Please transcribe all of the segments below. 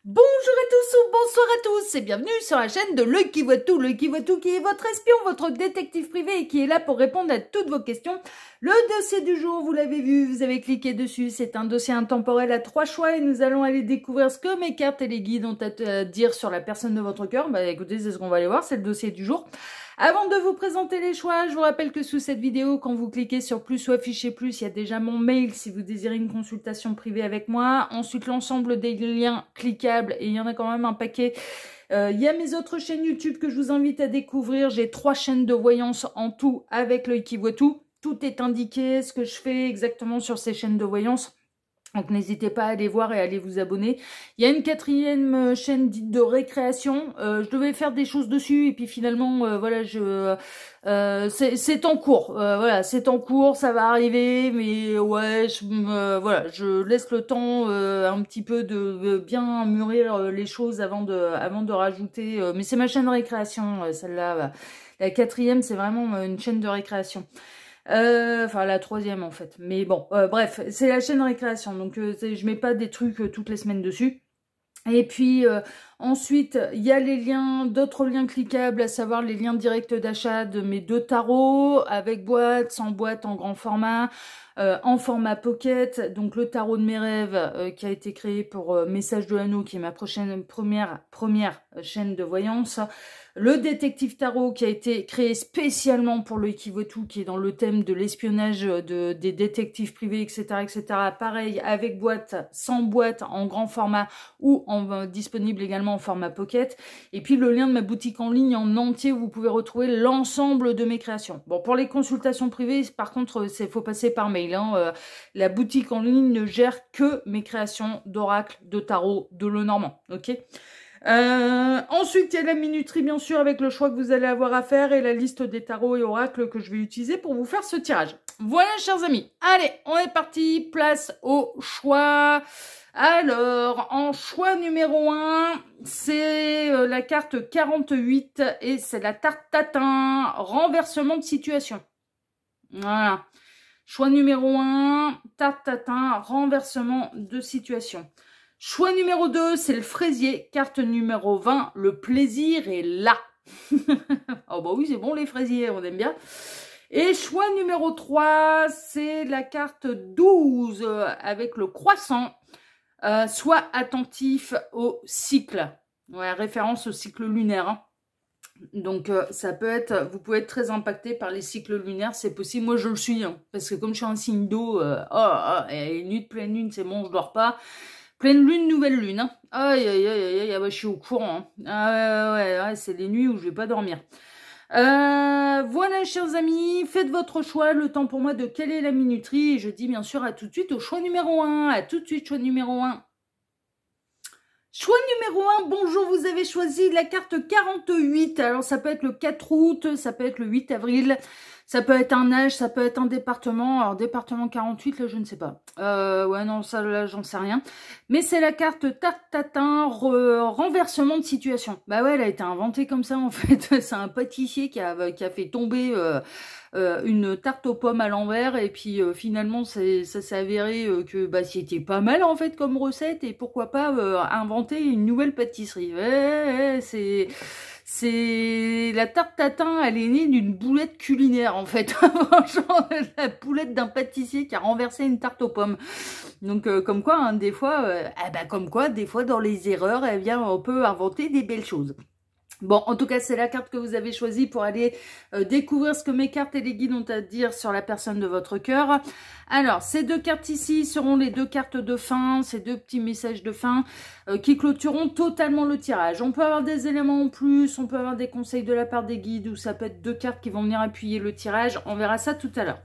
Bonjour à tous ou bonsoir à tous et bienvenue sur la chaîne de L'Œil qui voit tout. L'Œil qui voit tout qui est votre espion, votre détective privé et qui est là pour répondre à toutes vos questions. Le dossier du jour, vous l'avez vu, vous avez cliqué dessus, c'est un dossier intemporel à 3 choix et nous allons aller découvrir ce que mes cartes et les guides ont à dire sur la personne de votre cœur. Bah écoutez, c'est ce qu'on va aller voir, c'est le dossier du jour. Avant de vous présenter les choix, je vous rappelle que sous cette vidéo, quand vous cliquez sur plus ou afficher plus, il y a déjà mon mail si vous désirez une consultation privée avec moi. Ensuite, l'ensemble des liens cliquables, et il y en a quand même un paquet. Il y a mes autres chaînes YouTube que je vous invite à découvrir. J'ai 3 chaînes de voyance en tout avec L'Œil qui voit tout. Tout est indiqué, ce que je fais exactement sur ces chaînes de voyance. Donc n'hésitez pas à aller voir et à aller vous abonner. Il y a une 4e chaîne dite de récréation. Je devais faire des choses dessus et puis finalement voilà, c'est en cours. Voilà, c'est en cours, ça va arriver, mais ouais, voilà, je laisse le temps un petit peu de bien mûrir les choses avant de rajouter. Mais c'est ma chaîne de récréation, celle-là. La 4e, c'est vraiment une chaîne de récréation. Enfin la 3e en fait, mais bon, bref, c'est la chaîne récréation, donc je mets pas des trucs toutes les semaines dessus. Et puis ensuite, il y a les liens, d'autres liens cliquables, à savoir les liens directs d'achat de mes 2 tarots, avec boîte, sans boîte, en grand format, en format pocket, donc le tarot de mes rêves qui a été créé pour Message de l'Anneau, qui est ma première chaîne de voyance. Le détective tarot qui a été créé spécialement pour L'Œil qui voit tout, qui est dans le thème de l'espionnage des détectives privés, etc., etc. Pareil, avec boîte, sans boîte, en grand format ou disponible également en format pocket. Et puis le lien de ma boutique en ligne en entier où vous pouvez retrouver l'ensemble de mes créations. Bon, pour les consultations privées, par contre, faut passer par mail. La boutique en ligne ne gère que mes créations d'oracle, de tarot, de Lenormand. Ok. Ensuite, il y a la minuterie, bien sûr, avec le choix que vous allez avoir à faire et la liste des tarots et oracles que je vais utiliser pour vous faire ce tirage. Voilà, chers amis. Allez, on est parti. Place au choix. Alors, en choix numéro 1, c'est la carte 48 et c'est la tarte tatin, renversement de situation. Voilà. Choix numéro 1, tarte tatin, renversement de situation. Choix numéro 2, c'est le fraisier. Carte numéro 20, le plaisir est là. Oh bah oui, c'est bon les fraisiers, on aime bien. Et choix numéro 3, c'est la carte 12 avec le croissant. Sois attentif au cycle. Ouais, référence au cycle lunaire. Hein. Donc ça peut être, vous pouvez être très impacté par les cycles lunaires, c'est possible. Moi je le suis, hein, parce que comme je suis un signe d'eau, une nuit de pleine lune, c'est bon, je dors pas. Pleine lune, nouvelle lune. Hein. Aïe, aïe, aïe, aïe, je suis au courant. Hein. Ouais, c'est les nuits où je vais pas dormir. Voilà, chers amis, faites votre choix. Le temps pour moi de caler la minuterie. Et je dis bien sûr à tout de suite au choix numéro 1. À tout de suite, choix numéro 1. Choix numéro 1, bonjour, vous avez choisi la carte 48. Alors, ça peut être le 4 août, ça peut être le 8 avril, ça peut être un âge, ça peut être un département. Alors, département 48, là, je ne sais pas. Ouais, non, ça, là, j'en sais rien. Mais c'est la carte tarte tatin, renversement de situation. Bah ouais, elle a été inventée comme ça, en fait. C'est un pâtissier qui a fait tomber... une tarte aux pommes à l'envers et puis finalement ça s'est avéré que bah, c'était pas mal en fait comme recette et pourquoi pas inventer une nouvelle pâtisserie. C'est la tarte tatin, elle est née d'une boulette culinaire en fait. Franchement, la boulette d'un pâtissier qui a renversé une tarte aux pommes. Donc comme quoi hein, des fois des fois dans les erreurs, eh bien on peut inventer des belles choses. Bon, en tout cas, c'est la carte que vous avez choisie pour aller découvrir ce que mes cartes et les guides ont à dire sur la personne de votre cœur. Alors, ces 2 cartes ici seront les 2 cartes de fin, ces 2 petits messages de fin qui clôtureront totalement le tirage. On peut avoir des éléments en plus, on peut avoir des conseils de la part des guides ou ça peut être 2 cartes qui vont venir appuyer le tirage. On verra ça tout à l'heure.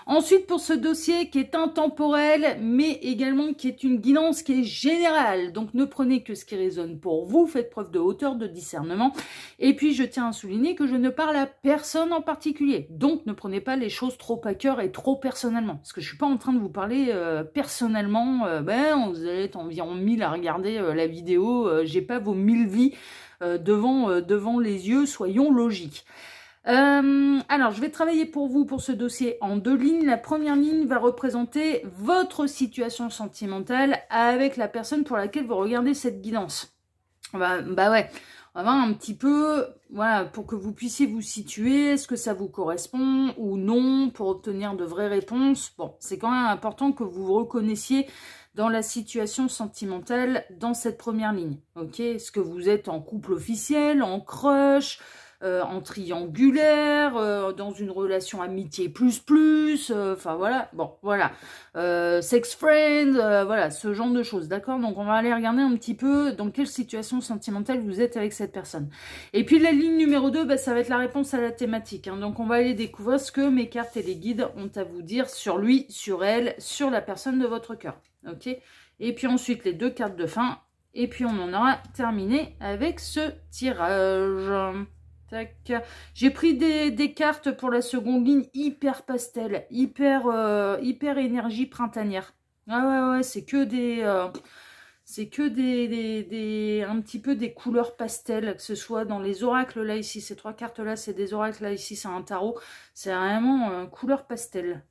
Ensuite, pour ce dossier qui est intemporel, mais également qui est une guidance qui est générale. Donc, ne prenez que ce qui résonne pour vous. Faites preuve de hauteur, de discernement. Et puis, je tiens à souligner que je ne parle à personne en particulier. Donc, ne prenez pas les choses trop à cœur et trop personnellement. Parce que je suis pas en train de vous parler personnellement. Vous allez être environ 1000 à regarder la vidéo. J'ai pas vos 1000 vies devant les yeux. Soyons logiques. Alors, je vais travailler pour vous pour ce dossier en 2 lignes. La première ligne va représenter votre situation sentimentale avec la personne pour laquelle vous regardez cette guidance. Bah ouais, on va voir un petit peu, voilà, pour que vous puissiez vous situer, est-ce que ça vous correspond ou non, pour obtenir de vraies réponses. Bon, c'est quand même important que vous vous reconnaissiez dans la situation sentimentale dans cette première ligne, ok? Est-ce que vous êtes en couple officiel, en crush, en triangulaire, dans une relation amitié plus, enfin voilà, bon, voilà, sex friend, voilà, ce genre de choses, d'accord? Donc on va aller regarder un petit peu dans quelle situation sentimentale vous êtes avec cette personne. Et puis la ligne numéro 2, bah, ça va être la réponse à la thématique, hein. Donc on va aller découvrir ce que mes cartes et les guides ont à vous dire sur lui, sur elle, sur la personne de votre cœur, ok? Et puis ensuite les 2 cartes de fin, et puis on en aura terminé avec ce tirage. J'ai pris des cartes pour la seconde ligne hyper pastel, hyper énergie printanière. Ah ouais, c'est que un petit peu des couleurs pastel, que ce soit dans les oracles là ici, ces 3 cartes là c'est des oracles, là ici c'est un tarot, c'est vraiment couleur pastel.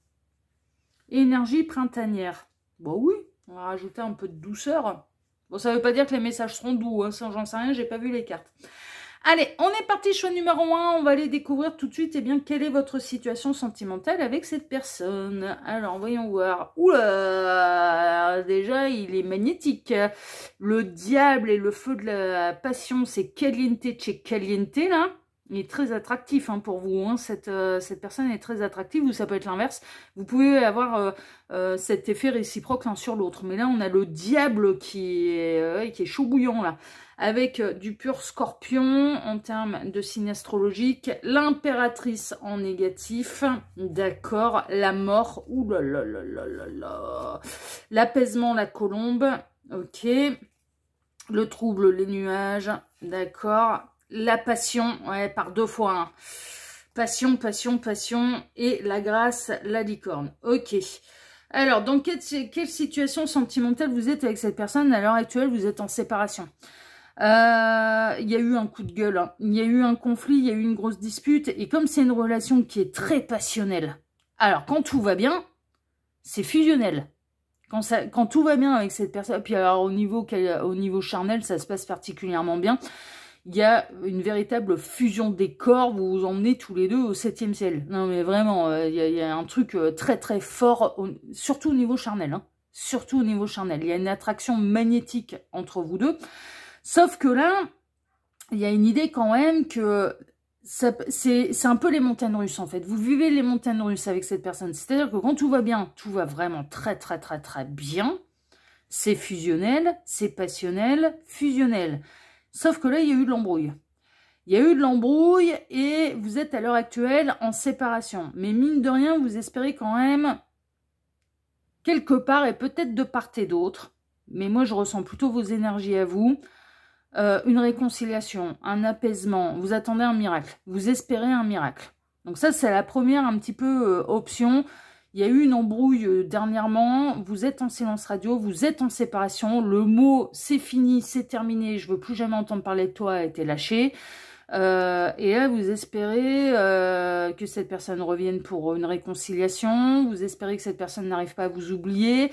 Énergie printanière. Bon oui, on va rajouter un peu de douceur. Bon, ça veut pas dire que les messages seront doux, hein, ça j'en sais rien, j'ai pas vu les cartes. Allez, on est parti, choix numéro 1. On va aller découvrir tout de suite, eh bien, quelle est votre situation sentimentale avec cette personne. Alors, voyons voir. Oula, déjà, il est magnétique. Le diable et le feu de la passion, c'est caliente chez caliente, là. Il est très attractif hein, pour vous. Hein. Cette personne est très attractive, ou ça peut être l'inverse. Vous pouvez avoir cet effet réciproque l'un sur l'autre. Mais là, on a le diable qui est chaud bouillant, là. Avec du pur scorpion en termes de signe astrologique. L'impératrice en négatif. D'accord. La mort. Ouh là là là là là là. L'apaisement, la colombe. Ok. Le trouble, les nuages. D'accord. La passion, ouais, par 2 fois. Hein. Passion, passion, passion. Et la grâce, la licorne. Ok. Alors, dans quelle situation sentimentale vous êtes avec cette personne? À l'heure actuelle, vous êtes en séparation. Il y a eu un coup de gueule. Hein. Il y a eu un conflit, il y a eu une grosse dispute. Et comme c'est une relation qui est très passionnelle, alors quand tout va bien, c'est fusionnel. Quand tout va bien avec cette personne, puis alors au niveau charnel, ça se passe particulièrement bien. Il y a une véritable fusion des corps, vous vous emmenez tous les deux au 7e ciel. Non mais vraiment, il y a un truc très très fort, surtout au niveau charnel. Hein. Surtout au niveau charnel. Il y a une attraction magnétique entre vous deux. Sauf que là, il y a une idée quand même que c'est un peu les montagnes russes en fait. Vous vivez les montagnes russes avec cette personne. C'est-à-dire que quand tout va bien, tout va vraiment très très très très bien. C'est fusionnel, c'est passionnel, fusionnel. Sauf que là, il y a eu de l'embrouille. Il y a eu de l'embrouille et vous êtes à l'heure actuelle en séparation. Mais mine de rien, vous espérez quand même, quelque part, et peut-être de part et d'autre, mais moi je ressens plutôt vos énergies à vous, une réconciliation, un apaisement. Vous attendez un miracle. Vous espérez un miracle. Donc ça, c'est la première un petit peu option. Il y a eu une embrouille dernièrement, vous êtes en silence radio, vous êtes en séparation, le mot c'est fini, c'est terminé, je veux plus jamais entendre parler de toi a été lâché. Et là, vous espérez que cette personne revienne pour une réconciliation, vous espérez que cette personne n'arrive pas à vous oublier.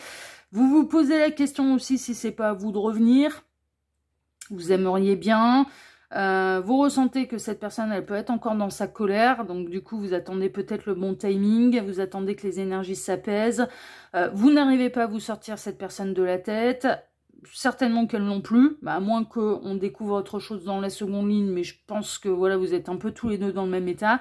Vous vous posez la question aussi si c'est pas à vous de revenir. Vous aimeriez bien... vous ressentez que cette personne, elle peut être encore dans sa colère, donc du coup, vous attendez peut-être le bon timing, vous attendez que les énergies s'apaisent, vous n'arrivez pas à vous sortir cette personne de la tête, certainement qu'elle non plus, à moins qu'on découvre autre chose dans la seconde ligne, mais je pense que voilà, vous êtes un peu tous les deux dans le même état,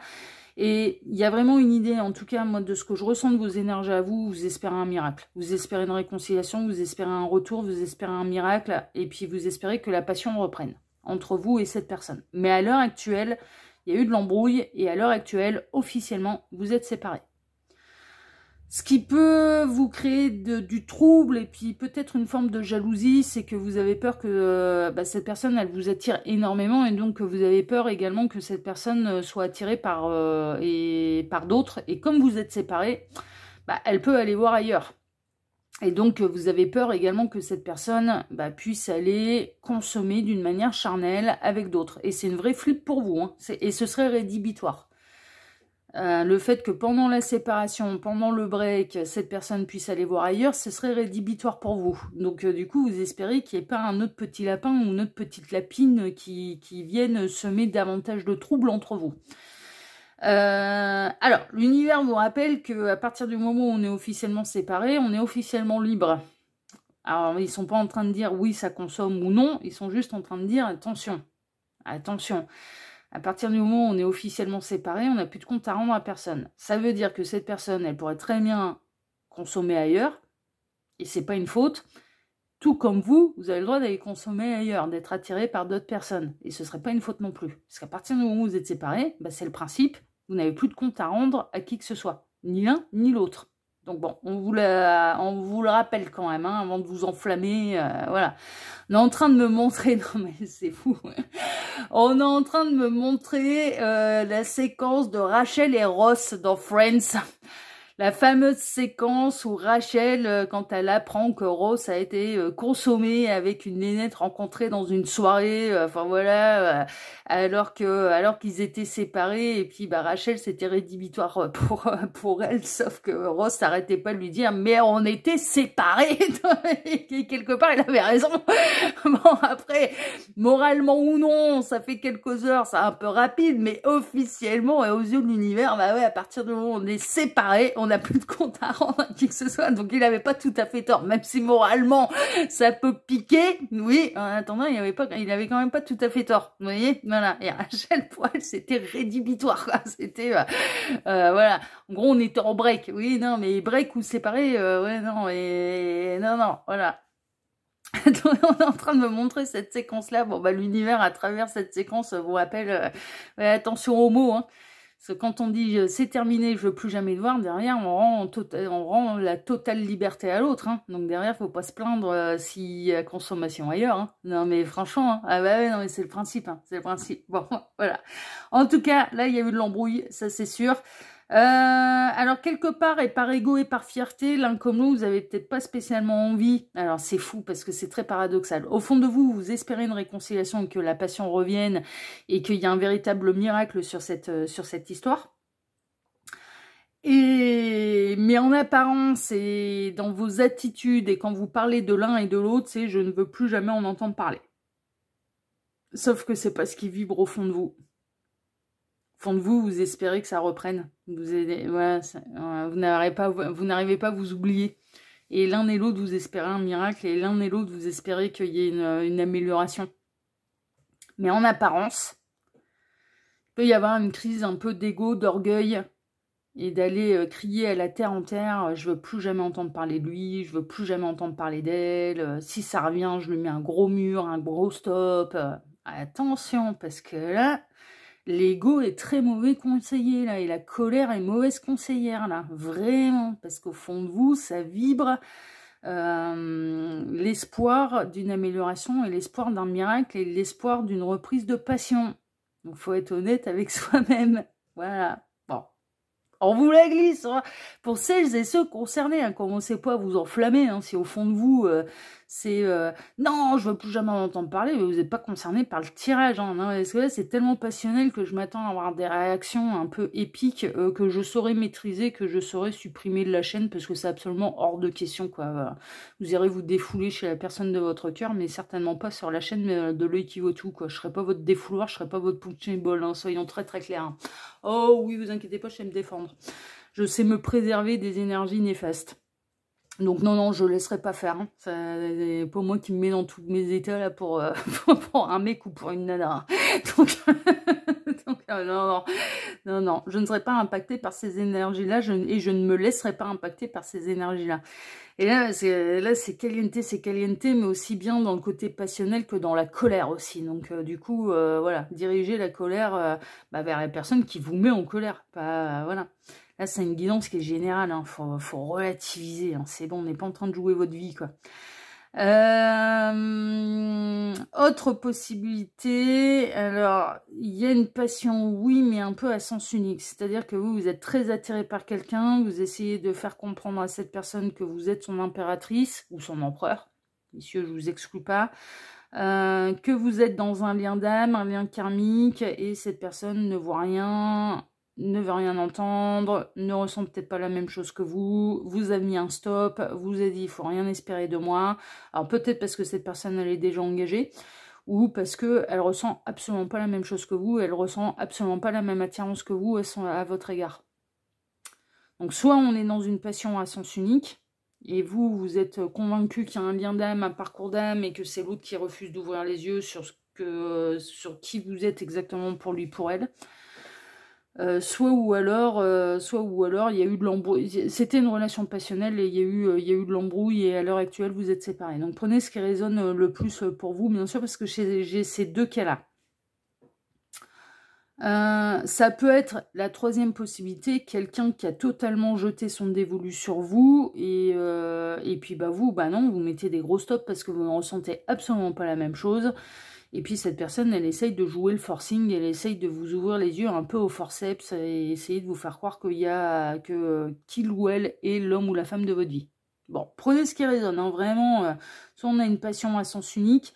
et il y a vraiment une idée, en tout cas, moi, de ce que je ressens de vos énergies à vous, vous espérez un miracle, vous espérez une réconciliation, vous espérez un retour, vous espérez un miracle, et puis vous espérez que la passion reprenne entre vous et cette personne. Mais à l'heure actuelle, il y a eu de l'embrouille et à l'heure actuelle, officiellement, vous êtes séparés. Ce qui peut vous créer du trouble et puis peut-être une forme de jalousie, c'est que vous avez peur que cette personne, elle vous attire énormément et donc que vous avez peur également que cette personne soit attirée par d'autres. Et comme vous êtes séparés, elle peut aller voir ailleurs. Et donc, vous avez peur également que cette personne puisse aller consommer d'une manière charnelle avec d'autres. Et c'est une vraie flip pour vous. Hein. Et ce serait rédhibitoire. Le fait que pendant la séparation, pendant le break, cette personne puisse aller voir ailleurs, ce serait rédhibitoire pour vous. Donc du coup, vous espérez qu'il n'y ait pas un autre petit lapin ou une autre petite lapine qui vienne semer davantage de troubles entre vous. Alors, l'univers vous rappelle qu'à partir du moment où on est officiellement séparés, on est officiellement libre. Alors, ils sont pas en train de dire oui, ça consomme ou non, ils sont juste en train de dire attention, attention. À partir du moment où on est officiellement séparés, on n'a plus de compte à rendre à personne. Ça veut dire que cette personne, elle pourrait très bien consommer ailleurs, et c'est pas une faute. Tout comme vous avez le droit d'aller consommer ailleurs, d'être attiré par d'autres personnes. Et ce serait pas une faute non plus. Parce qu'à partir du moment où vous êtes séparés, bah c'est le principe, vous n'avez plus de compte à rendre à qui que ce soit. Ni l'un, ni l'autre. Donc bon, on vous le rappelle quand même, hein, avant de vous enflammer, voilà. On est en train de me montrer, non mais c'est fou, on est en train de me montrer la séquence de Rachel et Ross dans Friends. La fameuse séquence où Rachel, quand elle apprend que Ross a été consommé avec une nénette rencontrée dans une soirée, enfin voilà, alors qu'ils étaient séparés, et puis bah Rachel c'était rédhibitoire pour elle, sauf que Ross s'arrêtait pas de lui dire mais on était séparés. Et quelque part il avait raison. Bon après, moralement ou non, ça fait quelques heures, c'est un peu rapide, mais officiellement et aux yeux de l'univers, bah ouais, à partir du moment où on est séparés, on n'a plus de compte à rendre à qui que ce soit, donc il n'avait pas tout à fait tort, même si moralement ça peut piquer, oui, en attendant il avait quand même pas tout à fait tort, vous voyez, voilà, et Rachel pour elle c'était rédhibitoire, quoi. C'était, voilà, en gros on était en break, oui, non, mais break ou séparé, ouais, non, et non, voilà. Donc, on est en train de me montrer cette séquence-là. Bon, bah, l'univers, à travers cette séquence, vous rappelle, ouais, attention aux mots, hein. Parce que quand on dit c'est terminé, je veux plus jamais le voir, derrière, on rend la totale liberté à l'autre, hein. Donc derrière, faut pas se plaindre s'il y a consommation ailleurs, hein. Non, mais franchement, hein. Ah bah ouais, non, mais c'est le principe, hein. C'est le principe. Bon, voilà. En tout cas, là, il y a eu de l'embrouille, ça c'est sûr. Alors quelque part et par ego et par fierté, l'un comme l'autre, vous avez peut-être pas spécialement envie. Alors c'est fou parce que c'est très paradoxal. Au fond de vous, vous espérez une réconciliation et que la passion revienne et qu'il y a un véritable miracle sur cette histoire. Mais en apparence et dans vos attitudes et quand vous parlez de l'un et de l'autre, c'est je ne veux plus jamais en entendre parler. Sauf que c'est pas ce qui vibre au fond de vous. Au fond de vous, vous espérez que ça reprenne. Vous n'arrivez pas à vous oublier. Et l'un et l'autre, vous espérez un miracle. Et l'un et l'autre, vous espérez qu'il y ait une amélioration. Mais en apparence, il peut y avoir une crise un peu d'ego, d'orgueil. Et d'aller crier à la terre entière, je veux plus jamais entendre parler de lui, je veux plus jamais entendre parler d'elle. Si ça revient, je lui mets un gros mur, un gros stop. Attention, parce que là... L'ego est très mauvais conseiller, là, et la colère est mauvaise conseillère, là, vraiment, parce qu'au fond de vous, ça vibre l'espoir d'une amélioration et l'espoir d'un miracle et l'espoir d'une reprise de passion. Donc, faut être honnête avec soi-même, voilà. Bon, on vous la glisse, hein. Pour celles et ceux concernés, hein, commencez pas à vous enflammer, hein, si au fond de vous, c'est non, je veux plus jamais en entendre parler, mais vous n'êtes pas concerné par le tirage, hein, non, parce que là, c'est tellement passionnel que je m'attends à avoir des réactions un peu épiques que je saurais maîtriser, que je saurais supprimer de la chaîne, parce que c'est absolument hors de question, quoi. Voilà. Vous irez vous défouler chez la personne de votre cœur, mais certainement pas sur la chaîne de l'œil qui vaut tout, quoi. Je serai pas votre défouloir, je serai pas votre punching ball, hein, soyons très très clairs. Hein. Oh oui, vous inquiétez pas, je sais me défendre. Je sais me préserver des énergies néfastes. Donc non, je ne laisserai pas faire. Hein. C'est pas moi qui me mets dans tous mes états là pour un mec ou pour une nana. Donc, non, je ne serai pas impactée par ces énergies-là et je ne me laisserai pas impacter par ces énergies-là. Et là, c'est caliente, mais aussi bien dans le côté passionnel que dans la colère aussi. Donc, du coup, voilà, diriger la colère vers la personne qui vous met en colère. Voilà. Là, c'est une guidance qui est générale. Hein. Faut relativiser. Hein. C'est bon, on n'est pas en train de jouer votre vie, quoi. Autre possibilité, alors il y a une passion, oui, mais un peu à sens unique, c'est-à-dire que vous êtes très attiré par quelqu'un, vous essayez de faire comprendre à cette personne que vous êtes son impératrice ou son empereur, messieurs, je vous exclue pas, que vous êtes dans un lien d'âme, un lien karmique, et cette personne ne voit rien ne veut rien entendre, ne ressent peut-être pas la même chose que vous avez mis un stop, vous a dit il faut rien espérer de moi. Alors peut-être parce que cette personne elle est déjà engagée, ou parce qu'elle ressent absolument pas la même chose que vous, elle ressent absolument pas la même attirance que vous à votre égard. Donc soit on est dans une passion à sens unique, et vous êtes convaincu qu'il y a un lien d'âme, un parcours d'âme, et que c'est l'autre qui refuse d'ouvrir les yeux sur qui vous êtes exactement pour lui, pour elle. Soit ou alors il y a eu de l'embrouille. C'était une relation passionnelle et il y a eu de l'embrouille, et à l'heure actuelle vous êtes séparés. Donc prenez ce qui résonne le plus pour vous, bien sûr, parce que j'ai ces deux cas-là. Ça peut être la troisième possibilité, quelqu'un qui a totalement jeté son dévolu sur vous, et puis vous non, vous mettez des gros stops parce que vous ne ressentez absolument pas la même chose. Et puis cette personne, elle essaye de jouer le forcing, elle essaye de vous ouvrir les yeux un peu au forceps et essayer de vous faire croire qu'il ou elle est l'homme ou la femme de votre vie. Bon, prenez ce qui résonne, hein, vraiment. Soit on a une passion à sens unique,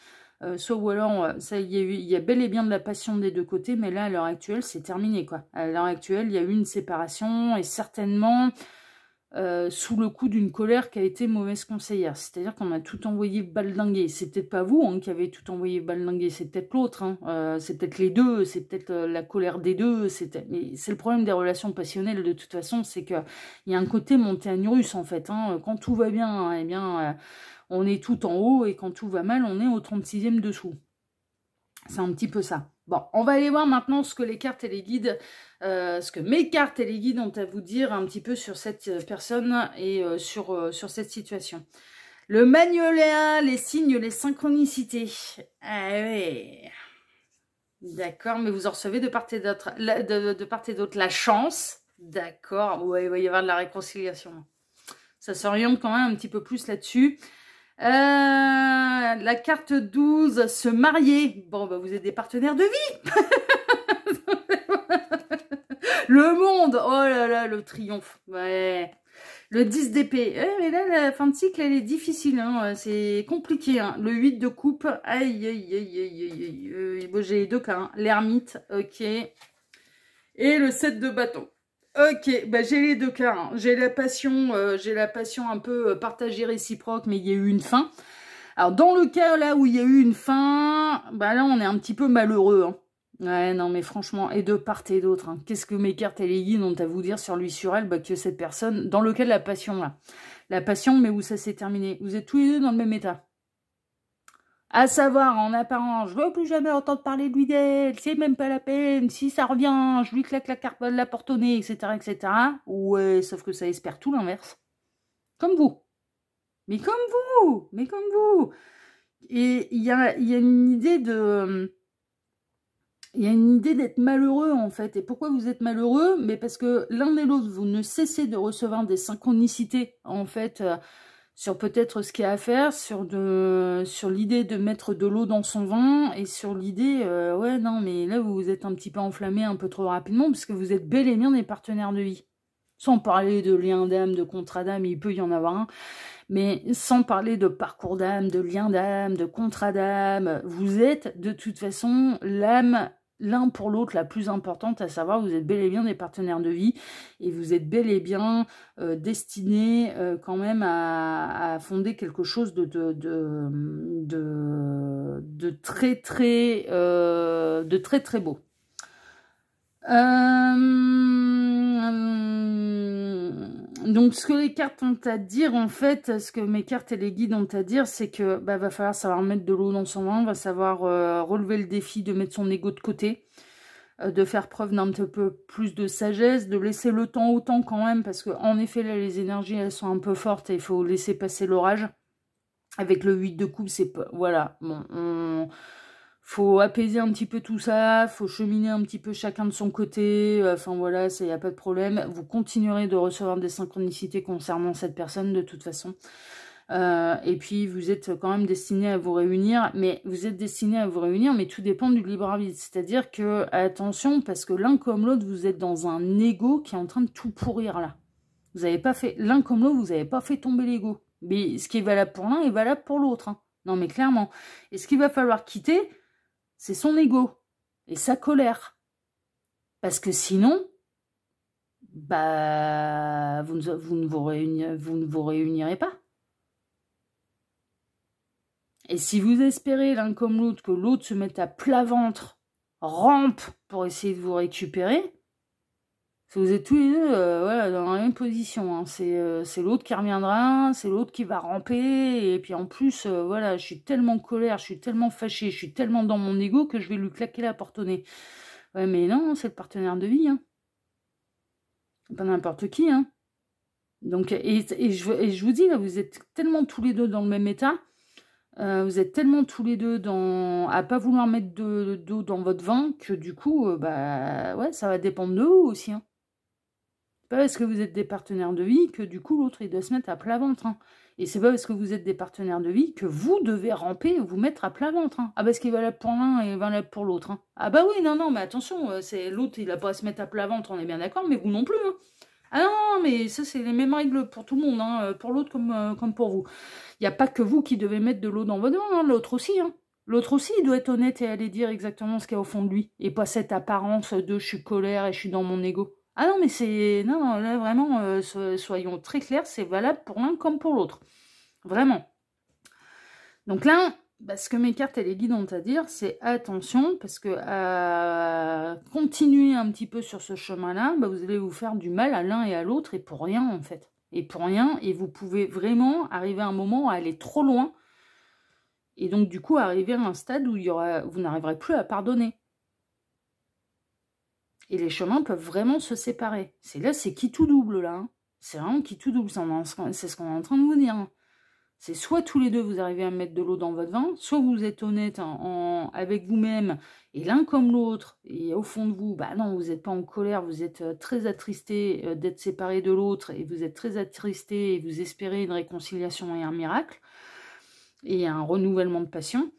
soit ou alors il y a bel et bien de la passion des deux côtés, mais là à l'heure actuelle c'est terminé quoi. À l'heure actuelle il y a eu une séparation, et certainement sous le coup d'une colère qui a été mauvaise conseillère. C'est-à-dire qu'on a tout envoyé baldinguer. C'est peut-être pas vous hein, qui avez tout envoyé baldinguer, c'est peut-être l'autre. Hein. C'est peut-être les deux, c'est peut-être la colère des deux. Mais c'est le problème des relations passionnelles de toute façon, c'est qu'il y a un côté montagne russe en fait. Hein. Quand tout va bien, hein, eh bien, on est tout en haut, et quand tout va mal, on est au 36e dessous. C'est un petit peu ça. Bon, on va aller voir maintenant ce que les cartes et les guides, ce que mes cartes et les guides ont à vous dire un petit peu sur cette personne et sur cette situation. Le magnolia, les signes, les synchronicités. Ah ouais. D'accord, mais vous en recevez de part et d'autre. De part et d'autre la chance. D'accord, ouais, il va y avoir de la réconciliation. Ça s'oriente quand même un petit peu plus là-dessus. La carte 12, se marier. Bon, vous êtes des partenaires de vie. Le monde. Oh là là, le triomphe. Ouais. Le 10 d'épée. Mais là, la fin de cycle, elle est difficile. Hein. C'est compliqué. Hein. Le 8 de coupe. Aïe, aïe, aïe, aïe, aïe. Bon, j'ai les deux cas. Hein. L'ermite. Ok. Et le 7 de bâton. Ok, j'ai les deux cas. Hein. J'ai la passion un peu partagée, réciproque, mais il y a eu une fin. Alors, dans le cas là où il y a eu une fin, là, on est un petit peu malheureux. Hein. Ouais, non, mais franchement, et de part et d'autre. Hein. Qu'est-ce que mes cartes et les guides ont à vous dire sur lui, sur elle, que cette personne, dans le cas de la passion, là. La passion, mais où ça s'est terminé. Vous êtes tous les deux dans le même état. À savoir, en apparence, je ne veux plus jamais entendre parler de lui d'elle, c'est même pas la peine, si ça revient, je lui claque la carte, la porte au nez, etc., etc. Ouais, sauf que ça espère tout l'inverse. Comme vous. Mais comme vous. Et il y a une idée de... Il y a une idée d'être malheureux, en fait. Et pourquoi vous êtes malheureux? Mais parce que l'un et l'autre, vous ne cessez de recevoir des synchronicités, en fait... sur peut-être ce qu'il y a à faire, sur l'idée de mettre de l'eau dans son vin, et sur l'idée, ouais, non, mais là, vous vous êtes un petit peu enflammé un peu trop rapidement, parce que vous êtes bel et bien des partenaires de vie. Sans parler de lien d'âme, de contrat d'âme, il peut y en avoir un, mais sans parler de parcours d'âme, de lien d'âme, de contrat d'âme, vous êtes de toute façon l'âme l'un pour l'autre la plus importante, à savoir vous êtes bel et bien des partenaires de vie, et vous êtes bel et bien destinés quand même à fonder quelque chose de très très beau. Donc ce que les cartes ont à dire, en fait, ce que mes cartes et les guides ont à dire, c'est que va falloir savoir mettre de l'eau dans son vin, va savoir relever le défi de mettre son ego de côté, de faire preuve d'un petit peu plus de sagesse, de laisser le temps au temps quand même, parce que en effet là les énergies elles sont un peu fortes et il faut laisser passer l'orage. Avec le 8 de coupe, c'est pas... Voilà, bon, faut apaiser un petit peu tout ça, faut cheminer un petit peu chacun de son côté, enfin voilà, il n'y a pas de problème. Vous continuerez de recevoir des synchronicités concernant cette personne de toute façon. Et puis vous êtes quand même destiné à vous réunir, mais tout dépend du libre arbitre. C'est-à-dire que, attention, parce que l'un comme l'autre, vous êtes dans un ego qui est en train de tout pourrir là. Vous n'avez pas fait, l'un comme l'autre, vous n'avez pas fait tomber l'ego. Mais ce qui est valable pour l'un est valable pour l'autre. Hein. Non mais clairement. Et ce qu'il va falloir quitter, c'est son ego et sa colère. Parce que sinon, bah, vous ne vous réunirez pas. Et si vous espérez l'un comme l'autre que l'autre se mette à plat ventre, rampe pour essayer de vous récupérer, vous êtes tous les deux voilà, dans la même position. Hein. C'est l'autre qui reviendra, c'est l'autre qui va ramper. Et puis en plus, voilà, je suis tellement en colère, je suis tellement fâchée, je suis tellement dans mon ego que je vais lui claquer la porte au nez. Ouais, mais non, c'est le partenaire de vie. Hein. Pas n'importe qui. Hein. Donc, et je vous dis, là, vous êtes tellement tous les deux dans le même état. Vous êtes tellement tous les deux à pas vouloir mettre d'eau dans votre vin que du coup, bah ouais, ça va dépendre de vous aussi. Hein. C'est pas parce que vous êtes des partenaires de vie que du coup l'autre il doit se mettre à plat ventre. Hein. Et c'est pas parce que vous êtes des partenaires de vie que vous devez ramper et vous mettre à plat ventre. Hein. Ah parce qu'il va là pour l'un et il va là pour l'autre. Hein. Ah bah oui, non, mais attention, c'est l'autre il a pas à se mettre à plat ventre, on est bien d'accord, mais vous non plus. Hein. Ah non, mais ça c'est les mêmes règles pour tout le monde, hein, pour l'autre comme pour vous. Il n'y a pas que vous qui devez mettre de l'eau dans votre vin, hein, l'autre aussi. Hein. L'autre aussi, il doit être honnête et aller dire exactement ce qu'il y a au fond de lui. Et pas cette apparence de je suis colère et je suis dans mon ego. Ah non, mais c'est... Non, là, vraiment, soyons très clairs, c'est valable pour l'un comme pour l'autre. Vraiment. Donc là, bah, ce que mes cartes et les guides ont à dire, c'est attention, parce que continuer un petit peu sur ce chemin-là, bah, vous allez vous faire du mal à l'un et à l'autre, et pour rien, en fait. Et pour rien, et vous pouvez vraiment arriver à un moment à aller trop loin, et donc du coup arriver à un stade où vous n'arriverez plus à pardonner. Et les chemins peuvent vraiment se séparer. C'est qui tout double, là. Hein. C'est vraiment qui tout double, c'est ce qu'on est en train de vous dire. Hein. C'est soit tous les deux vous arrivez à mettre de l'eau dans votre vin, soit vous êtes honnête avec vous-même, et l'un comme l'autre, et au fond de vous, bah non, vous n'êtes pas en colère, vous êtes très attristé d'être séparé de l'autre, et vous êtes très attristé, et vous espérez une réconciliation et un miracle, et un renouvellement de passion.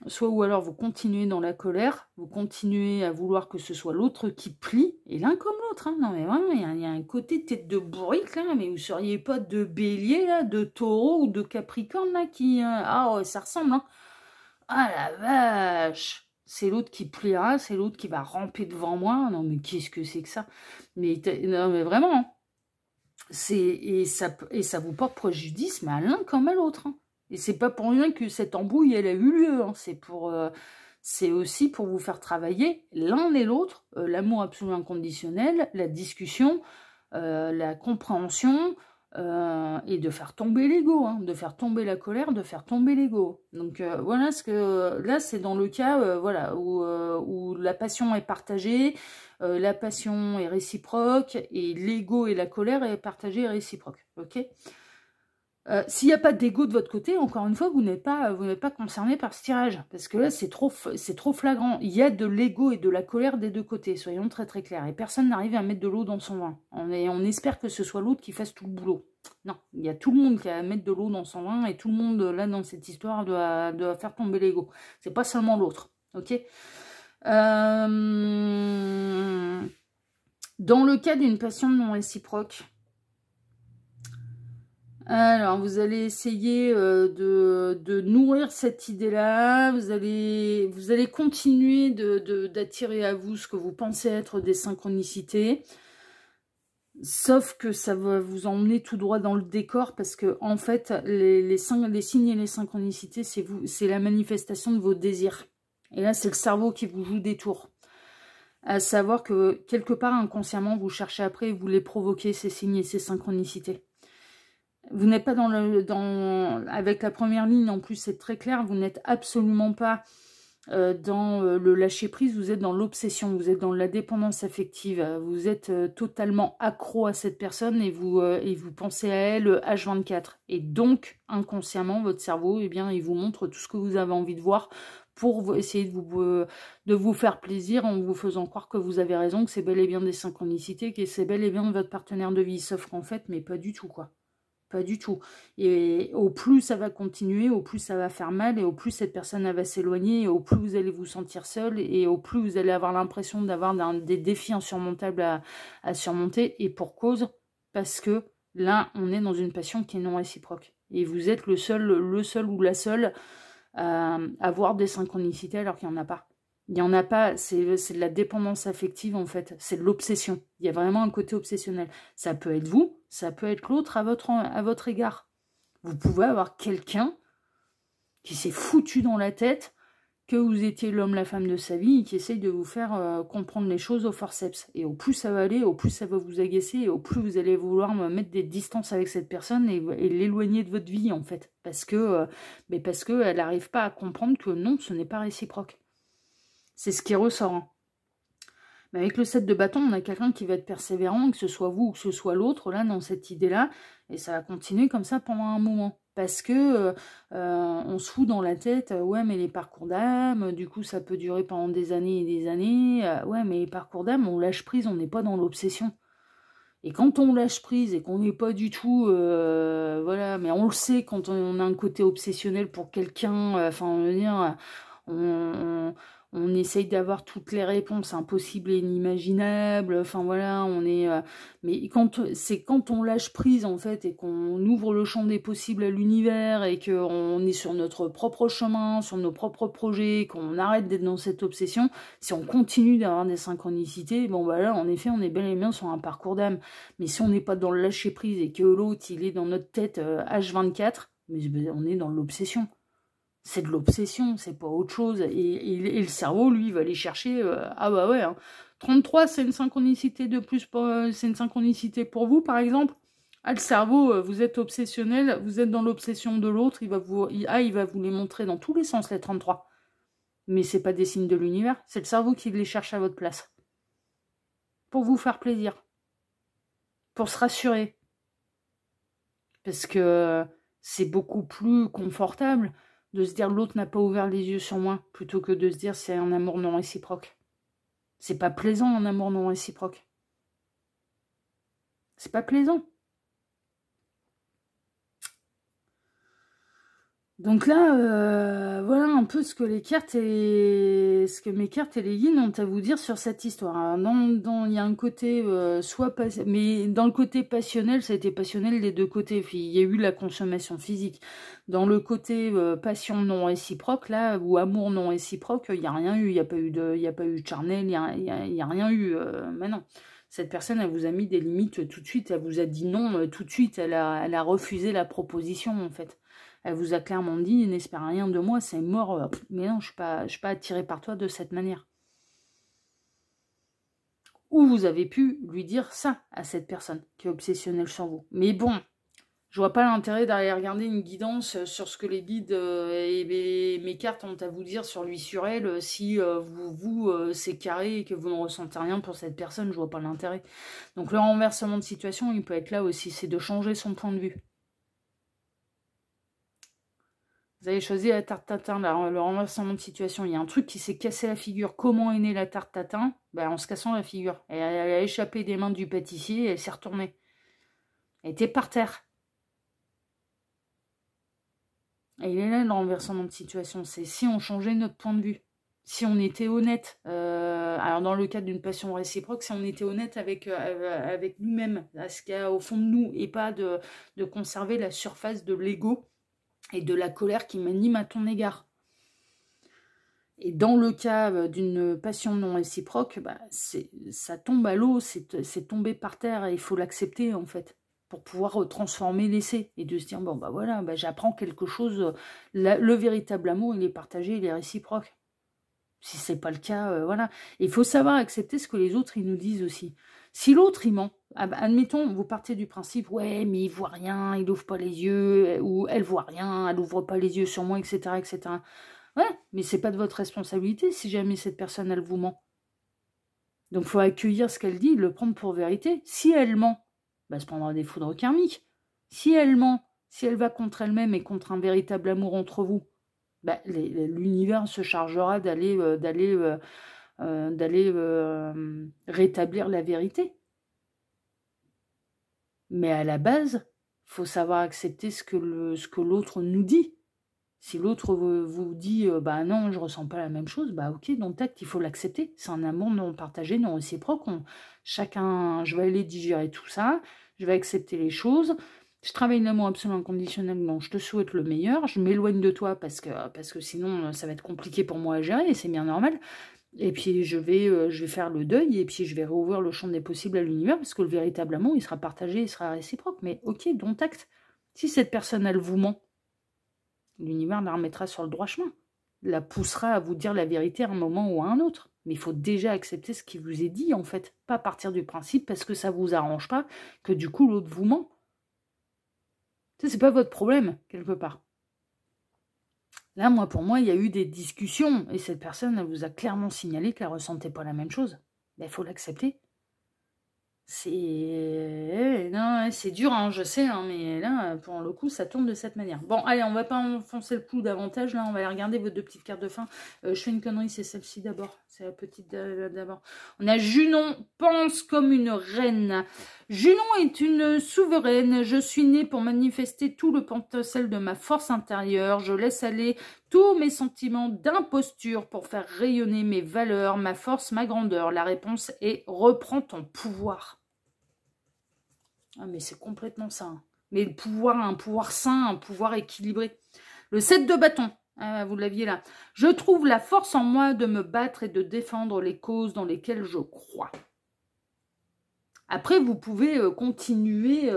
Soit ou alors vous continuez dans la colère, vous continuez à vouloir que ce soit l'autre qui plie, et l'un comme l'autre. Hein. Non mais vraiment, il y a un côté tête de bourrique, là, mais vous seriez pas de bélier, là, de taureau ou de capricorne, là, qui... Ah ouais, ça ressemble, hein. Ah la vache. C'est l'autre qui pliera, c'est l'autre qui va ramper devant moi. Non mais qu'est-ce que c'est que ça? Non mais vraiment, hein. Et ça vous porte préjudice, mais à l'un comme à l'autre, hein. Et c'est pas pour rien que cette embrouille, elle a eu lieu. Hein. C'est aussi pour vous faire travailler l'un et l'autre, l'amour absolument inconditionnel, la discussion, la compréhension, et de faire tomber l'ego, hein, de faire tomber la colère, de faire tomber l'ego. Donc voilà ce que là c'est dans le cas voilà où la passion est partagée, la passion est réciproque et l'ego et la colère est partagée et réciproque. Ok. S'il n'y a pas d'ego de votre côté, encore une fois, vous n'êtes pas concerné par ce tirage. Parce que là, c'est trop flagrant. Il y a de l'ego et de la colère des deux côtés, soyons très très clairs. Et personne n'arrive à mettre de l'eau dans son vin. On espère que ce soit l'autre qui fasse tout le boulot. Non, il y a tout le monde qui a à mettre de l'eau dans son vin et tout le monde, là, dans cette histoire, doit faire tomber l'ego. C'est pas seulement l'autre, ok. Dans le cas d'une passion non réciproque, alors, vous allez essayer de nourrir cette idée-là. Vous allez continuer d'attirer à vous ce que vous pensez être des synchronicités. Sauf que ça va vous emmener tout droit dans le décor parce que, en fait, les signes et les synchronicités, c'est la manifestation de vos désirs. Et là, c'est le cerveau qui vous joue des tours. À savoir que, quelque part, inconsciemment, vous cherchez après et vous les provoquez, ces signes et ces synchronicités. Vous n'êtes pas avec la première ligne, en plus c'est très clair, vous n'êtes absolument pas dans le lâcher-prise, vous êtes dans l'obsession, vous êtes dans la dépendance affective, vous êtes totalement accro à cette personne et vous pensez à elle H24. Et donc, inconsciemment, votre cerveau, eh bien, il vous montre tout ce que vous avez envie de voir pour essayer de vous faire plaisir en vous faisant croire que vous avez raison, que c'est bel et bien des synchronicités, que c'est bel et bien votre partenaire de vie, sauf qu'en fait, mais pas du tout, quoi. Pas du tout. Et au plus ça va continuer, au plus ça va faire mal, et au plus cette personne va s'éloigner, et au plus vous allez vous sentir seul, et au plus vous allez avoir l'impression d'avoir des défis insurmontables à surmonter, et pour cause, parce que là, on est dans une passion qui est non réciproque. Et vous êtes le seul ou la seule à avoir des synchronicités alors qu'il n'y en a pas. Il n'y en a pas, c'est de la dépendance affective en fait, c'est de l'obsession. Il y a vraiment un côté obsessionnel. Ça peut être vous, ça peut être l'autre à votre égard. Vous pouvez avoir quelqu'un qui s'est foutu dans la tête que vous étiez l'homme, la femme de sa vie, et qui essaye de vous faire comprendre les choses au forceps. Et au plus ça va aller, au plus ça va vous agacer, et au plus vous allez vouloir mettre des distances avec cette personne et l'éloigner de votre vie, en fait. Parce que elle n'arrive pas à comprendre que non, ce n'est pas réciproque. C'est ce qui ressort. Hein. Mais avec le 7 de bâton, on a quelqu'un qui va être persévérant, que ce soit vous ou que ce soit l'autre, là, dans cette idée-là, et ça va continuer comme ça pendant un moment. Parce que on se fout dans la tête, ouais, mais les parcours d'âme, du coup, ça peut durer pendant des années et des années. Ouais, mais les parcours d'âme, on lâche prise, on n'est pas dans l'obsession. Et quand on lâche prise et qu'on n'est pas du tout, voilà, mais on le sait quand on a un côté obsessionnel pour quelqu'un, enfin, on veut dire, on essaye d'avoir toutes les réponses impossibles et inimaginables, enfin voilà, on est... mais c'est quand on lâche prise, en fait, et qu'on ouvre le champ des possibles à l'univers, et qu'on est sur notre propre chemin, sur nos propres projets, qu'on arrête d'être dans cette obsession, si on continue d'avoir des synchronicités, bon bah là, en effet, on est bel et bien sur un parcours d'âme. Mais si on n'est pas dans le lâcher prise, et que l'autre, il est dans notre tête H24, mais on est dans l'obsession. C'est de l'obsession, c'est pas autre chose. Et le cerveau, lui, va aller chercher... ah bah ouais, hein. 33, c'est une synchronicité de plus, c'est une synchronicité pour vous, par exemple. Ah, le cerveau, vous êtes obsessionnel, vous êtes dans l'obsession de l'autre, il va vous les montrer dans tous les sens, les 33. Mais c'est pas des signes de l'univers, c'est le cerveau qui les cherche à votre place. Pour vous faire plaisir. Pour se rassurer. Parce que c'est beaucoup plus confortable de se dire l'autre n'a pas ouvert les yeux sur moi, plutôt que de se dire c'est un amour non réciproque. C'est pas plaisant un amour non réciproque. C'est pas plaisant. Donc là, voilà un peu ce que mes cartes et les guides ont à vous dire sur cette histoire. Il y a un côté mais dans le côté passionnel, ça a été passionnel des deux côtés. Puis il y a eu la consommation physique. Dans le côté passion non réciproque là, ou amour non réciproque, il n'y a rien eu. Il n'y a pas eu de charnel, il y a rien eu. Mais non. Cette personne, elle vous a mis des limites tout de suite. Elle vous a dit non tout de suite. Elle a refusé la proposition en fait. Elle vous a clairement dit, n'espère rien de moi, c'est mort. Mais non, je ne suis pas attirée par toi de cette manière. Ou vous avez pu lui dire ça à cette personne qui est obsessionnelle sur vous. Mais bon, je vois pas l'intérêt d'aller regarder une guidance sur ce que les guides et mes cartes ont à vous dire sur lui, sur elle. Si c'est carré et que vous ne ressentez rien pour cette personne, je vois pas l'intérêt. Donc le renversement de situation, il peut être là aussi, c'est de changer son point de vue. Vous avez choisi la tarte tatin, le renversement de situation. Il y a un truc qui s'est cassé la figure. Comment est née la tarte tatin? En se cassant la figure. Elle a échappé des mains du pâtissier et elle s'est retournée. Elle était par terre. Et il est là le renversement de situation. C'est si on changeait notre point de vue. Si on était honnête. Alors dans le cadre d'une passion réciproque, si on était honnête avec nous-mêmes, à ce qu'il y a au fond de nous, et pas de conserver la surface de l'ego et de la colère qui m'anime à ton égard. Et dans le cas d'une passion non réciproque, ça tombe à l'eau, c'est tombé par terre, et il faut l'accepter en fait, pour pouvoir transformer l'essai, et de se dire, bon voilà, j'apprends quelque chose, le véritable amour, il est partagé, il est réciproque. Si c'est pas le cas, voilà. Il faut savoir accepter ce que les autres, ils nous disent aussi. Si l'autre, il ment, admettons, vous partez du principe, ouais, mais il voit rien, il ouvre pas les yeux, ou elle voit rien, elle ouvre pas les yeux sur moi, etc., etc. Ouais, mais c'est pas de votre responsabilité si jamais cette personne, elle vous ment. Donc, il faut accueillir ce qu'elle dit, le prendre pour vérité. Si elle ment, se prendra des foudres karmiques. Si elle ment, si elle va contre elle-même et contre un véritable amour entre vous, l'univers se chargera d'aller rétablir la vérité. Mais à la base, il faut savoir accepter ce que l'autre nous dit. Si l'autre vous dit non, je ressens pas la même chose, ok, dans le tact, il faut l'accepter. C'est un amour non partagé, non réciproque. Je vais aller digérer tout ça, je vais accepter les choses. Je travaille l'amour absolument inconditionnel, donc je te souhaite le meilleur. Je m'éloigne de toi parce que sinon, ça va être compliqué pour moi à gérer, et c'est bien normal. Et puis je vais faire le deuil, et puis je vais rouvrir le champ des possibles à l'univers, parce que le véritable amour, il sera partagé, il sera réciproque. Mais ok, dont acte. Si cette personne, elle vous ment, l'univers la remettra sur le droit chemin. La poussera à vous dire la vérité à un moment ou à un autre. Mais il faut déjà accepter ce qui vous est dit, en fait. Pas partir du principe, parce que ça vous arrange pas, que du coup, l'autre vous ment. Ça, c'est pas votre problème, quelque part. Là, pour moi, il y a eu des discussions, et cette personne, elle vous a clairement signalé qu'elle ne ressentait pas la même chose. Ben, il faut l'accepter. Non, c'est dur, hein, je sais, hein, mais là, pour le coup, ça tourne de cette manière. Bon, allez, on va pas enfoncer le clou davantage, là, on va aller regarder vos deux petites cartes de fin. Je fais une connerie, c'est celle-ci d'abord, c'est la petite d'abord. On a Junon, pense comme une reine. Junon est une souveraine, je suis née pour manifester tout le potentiel de ma force intérieure, je laisse aller tous mes sentiments d'imposture pour faire rayonner mes valeurs, ma force, ma grandeur. La réponse est reprends ton pouvoir. Ah mais c'est complètement ça. Hein. Mais le pouvoir, un pouvoir sain, un pouvoir équilibré. Le 7 de bâton, vous l'aviez là. Je trouve la force en moi de me battre et de défendre les causes dans lesquelles je crois. Après, vous pouvez continuer,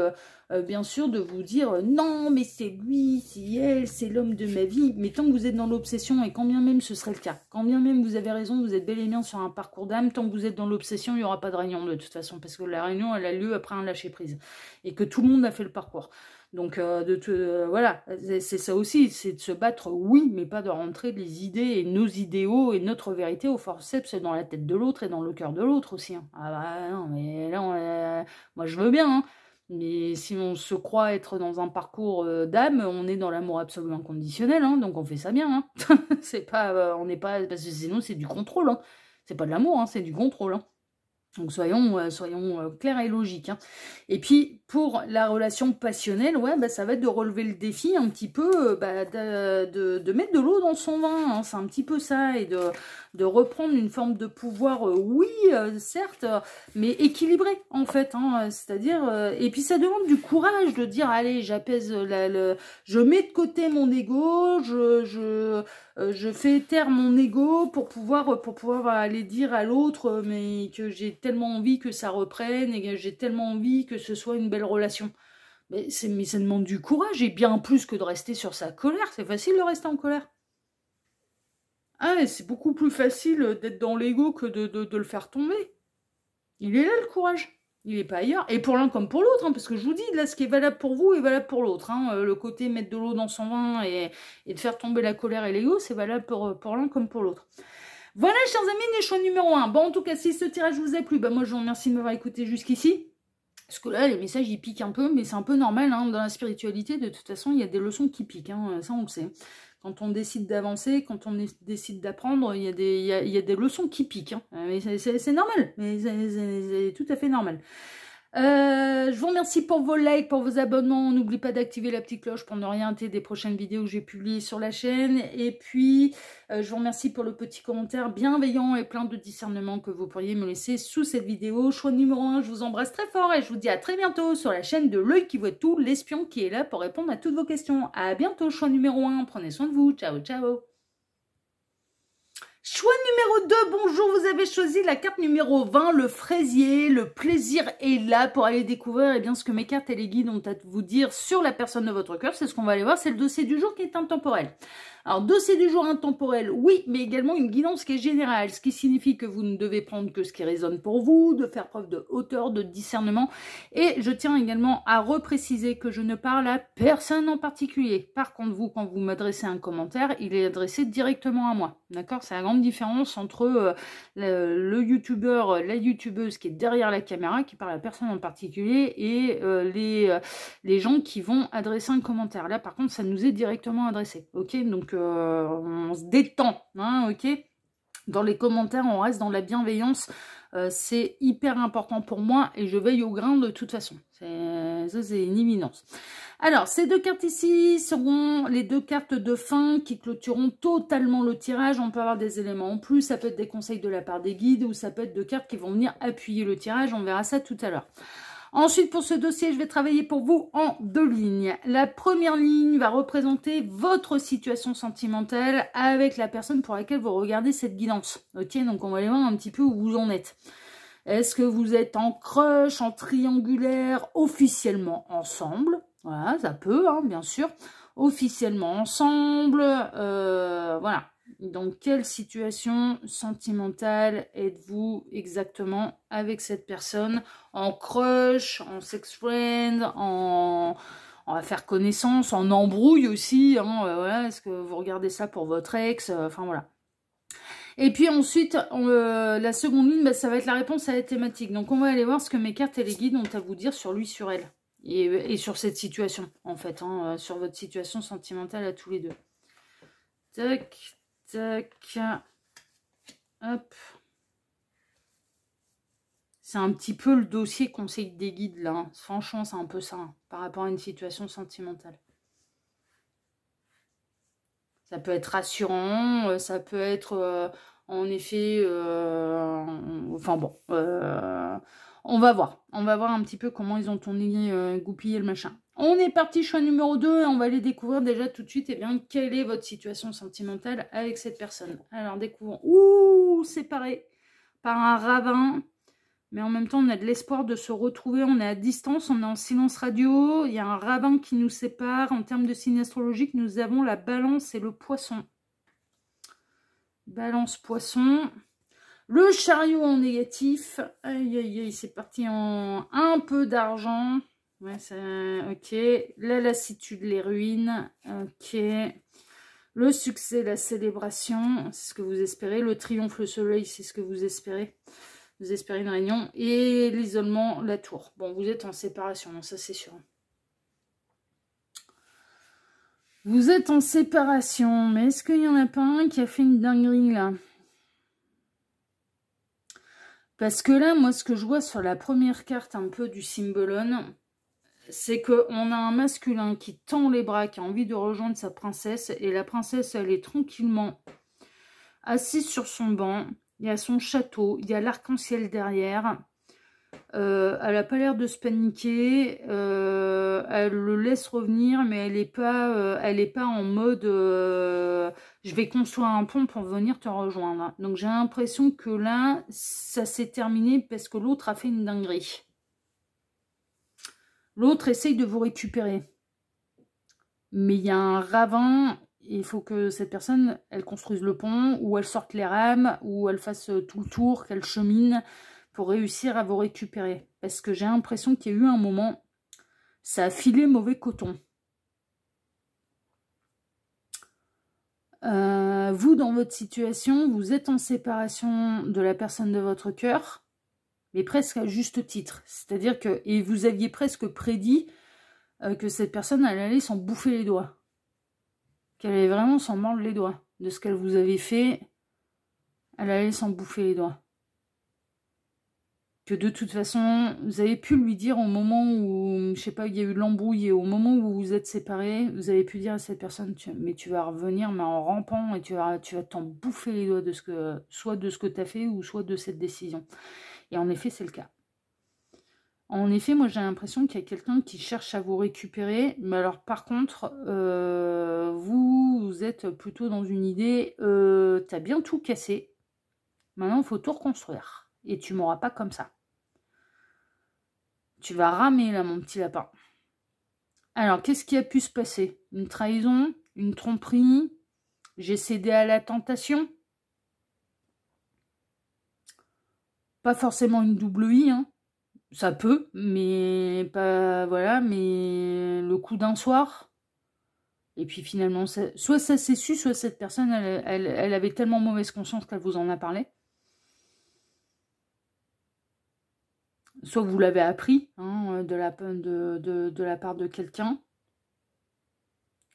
bien sûr, de vous dire « Non, mais c'est lui, c'est elle, c'est l'homme de ma vie ». Mais tant que vous êtes dans l'obsession, et quand bien même ce serait le cas, quand bien même vous avez raison, vous êtes bel et bien sur un parcours d'âme, tant que vous êtes dans l'obsession, il n'y aura pas de réunion de toute façon, parce que la réunion, elle a lieu après un lâcher-prise. Et que tout le monde a fait le parcours. Donc, voilà, c'est ça aussi, c'est de se battre, oui, mais pas de rentrer les idées et nos idéaux et notre vérité au forceps dans la tête de l'autre et dans le cœur de l'autre aussi. Hein. Ah bah non, mais là, moi je veux bien, hein, mais si on se croit être dans un parcours d'âme, on est dans l'amour absolument inconditionnel, hein, donc on fait ça bien. Hein. C'est pas, on n'est pas, parce que sinon c'est du contrôle, hein. C'est pas de l'amour, hein, c'est du contrôle. Hein. Donc soyons clairs et logiques. Hein. Et puis pour la relation passionnelle, ouais, bah, ça va être de relever le défi un petit peu, de mettre de l'eau dans son vin. Hein, c'est un petit peu ça, et de reprendre une forme de pouvoir, oui, certes, mais équilibré en fait. Hein, c'est-à-dire, et puis ça demande du courage de dire, allez, j'apaise, je mets de côté mon ego, je fais taire mon ego pour pouvoir aller dire à l'autre mais que j'ai tellement envie que ça reprenne et que j'ai tellement envie que ce soit une belle relation. Mais ça demande du courage, et bien plus que de rester sur sa colère. C'est facile de rester en colère. Ah, c'est beaucoup plus facile d'être dans l'ego que de le faire tomber. Il est là le courage. Il n'est pas ailleurs. Et pour l'un comme pour l'autre, hein, parce que je vous dis, là, ce qui est valable pour vous est valable pour l'autre. Hein. Le côté mettre de l'eau dans son vin et de faire tomber la colère et l'ego, c'est valable pour l'un comme pour l'autre. Voilà, chers amis, les choix numéro 1. Bon, en tout cas, si ce tirage vous a plu, bah, moi, je vous remercie de m'avoir écouté jusqu'ici. Parce que là, les messages, ils piquent un peu, mais c'est un peu normal. Hein. Dans la spiritualité, de toute façon, il y a des leçons qui piquent. Hein. Ça, on le sait. Quand on décide d'avancer, quand on décide d'apprendre, il y a des leçons qui piquent. Hein. Mais c'est normal. Mais c'est tout à fait normal. Je vous remercie pour vos likes, pour vos abonnements. N'oubliez pas d'activer la petite cloche pour ne rien rater des prochaines vidéos que j'ai publiées sur la chaîne. Et puis, je vous remercie pour le petit commentaire bienveillant et plein de discernement que vous pourriez me laisser sous cette vidéo. Choix numéro 1, je vous embrasse très fort et je vous dis à très bientôt sur la chaîne de L'Œil qui voit tout, l'espion qui est là pour répondre à toutes vos questions. À bientôt, choix numéro 1. Prenez soin de vous. Ciao, ciao. Choix numéro 2, bonjour, vous avez choisi la carte numéro 20, le fraisier, le plaisir est là pour aller découvrir bien, ce que mes cartes et les guides ont à vous dire sur la personne de votre cœur. C'est ce qu'on va aller voir, c'est le dossier du jour qui est intemporel. Alors, dossier du jour intemporel, oui, mais également une guidance qui est générale, ce qui signifie que vous ne devez prendre que ce qui résonne pour vous, de faire preuve de hauteur, de discernement. Et je tiens également à repréciser que je ne parle à personne en particulier. Par contre, vous, quand vous m'adressez un commentaire, il est adressé directement à moi. D'accord? C'est la grande différence entre le youtubeur, la youtubeuse qui est derrière la caméra, qui parle à personne en particulier, et les gens qui vont adresser un commentaire. Là, par contre, ça nous est directement adressé. Ok? Donc, on se détend, hein, ok. Dans les commentaires, on reste dans la bienveillance. C'est hyper important pour moi et je veille au grain de toute façon. Ça, c'est une évidence. Alors, ces deux cartes ici seront les deux cartes de fin qui clôtureront totalement le tirage. On peut avoir des éléments en plus, ça peut être des conseils de la part des guides ou ça peut être deux cartes qui vont venir appuyer le tirage. On verra ça tout à l'heure. Ensuite, pour ce dossier, je vais travailler pour vous en 2 lignes. La première ligne va représenter votre situation sentimentale avec la personne pour laquelle vous regardez cette guidance. Ok, donc on va aller voir un petit peu où vous en êtes. Est-ce que vous êtes en crush, en triangulaire, officiellement ensemble? Voilà, ça peut, hein, bien sûr. Officiellement ensemble, voilà. Dans quelle situation sentimentale êtes-vous exactement avec cette personne? En crush, en sex friend, on va faire connaissance, en embrouille aussi, hein, voilà. Est-ce que vous regardez ça pour votre ex? Enfin, voilà. Et puis ensuite, la seconde ligne, bah, ça va être la réponse à la thématique. Donc, on va aller voir ce que mes cartes et les guides ont à vous dire sur lui, sur elle. Et sur cette situation, en fait, hein, sur votre situation sentimentale à tous les deux. Tac, tac, hop. C'est un petit peu le dossier conseil des guides, là. Hein. Franchement, c'est un peu ça, hein, par rapport à une situation sentimentale. Ça peut être rassurant, ça peut être, en effet, enfin bon, on va voir. On va voir un petit peu comment ils ont tourné, goupillé le machin. On est parti, choix numéro 2, et on va aller découvrir déjà tout de suite, eh bien, quelle est votre situation sentimentale avec cette personne. Alors, découvrons. Ouh, séparé par un ravin. Mais en même temps, on a de l'espoir de se retrouver. On est à distance, on est en silence radio. Il y a un ravin qui nous sépare. En termes de signe astrologique, nous avons la balance et le poisson. Balance, poisson. Le chariot en négatif. Aïe, aïe, aïe, c'est parti en un peu d'argent. Ouais, ok. La lassitude, les ruines. Ok. Le succès, la célébration. C'est ce que vous espérez. Le triomphe, le soleil, c'est ce que vous espérez. Vous espérez une réunion. Et l'isolement, la tour. Bon, vous êtes en séparation, ça c'est sûr. Vous êtes en séparation. Mais est-ce qu'il n'y en a pas un qui a fait une dinguerie, là? Parce que là, moi, ce que je vois sur la première carte un peu du Cymbalum, c'est qu'on a un masculin qui tend les bras, qui a envie de rejoindre sa princesse. Et la princesse, elle est tranquillement assise sur son banc. Il y a son château, il y a l'arc-en-ciel derrière. Elle n'a pas l'air de se paniquer. Elle le laisse revenir, mais elle n'est pas en mode je vais construire un pont pour venir te rejoindre. Donc j'ai l'impression que là, ça s'est terminé parce que l'autre a fait une dinguerie. L'autre essaye de vous récupérer. Mais il y a un ravin. Il faut que cette personne, elle construise le pont, ou elle sorte les rames, ou elle fasse tout le tour, qu'elle chemine pour réussir à vous récupérer. Parce que j'ai l'impression qu'il y a eu un moment, ça a filé mauvais coton. Vous, dans votre situation, vous êtes en séparation de la personne de votre cœur, mais presque à juste titre. C'est-à-dire que, et vous aviez presque prédit que cette personne, elle allait s'en bouffer les doigts. Qu'elle allait vraiment s'en mordre les doigts. De ce qu'elle vous avait fait, elle allait s'en bouffer les doigts. Que de toute façon, vous avez pu lui dire au moment où, je sais pas, il y a eu l'embrouille, et au moment où vous vous êtes séparés, vous avez pu dire à cette personne, mais tu vas revenir, mais en rampant, et tu vas t'en bouffer les doigts de ce que, soit de ce que tu as fait, ou soit de cette décision. Et en effet, c'est le cas. En effet, moi j'ai l'impression qu'il y a quelqu'un qui cherche à vous récupérer, mais alors par contre, vous êtes plutôt dans une idée, t'as bien tout cassé, maintenant il faut tout reconstruire, et tu m'auras pas comme ça. Tu vas ramer là mon petit lapin. Alors qu'est-ce qui a pu se passer? Une trahison? Une tromperie? J'ai cédé à la tentation? Pas forcément une double I, hein. Ça peut, mais pas, voilà, mais le coup d'un soir. Et puis finalement, soit ça s'est su, soit cette personne, elle avait tellement mauvaise conscience qu'elle vous en a parlé. Soit vous l'avez appris, hein, de la part de quelqu'un.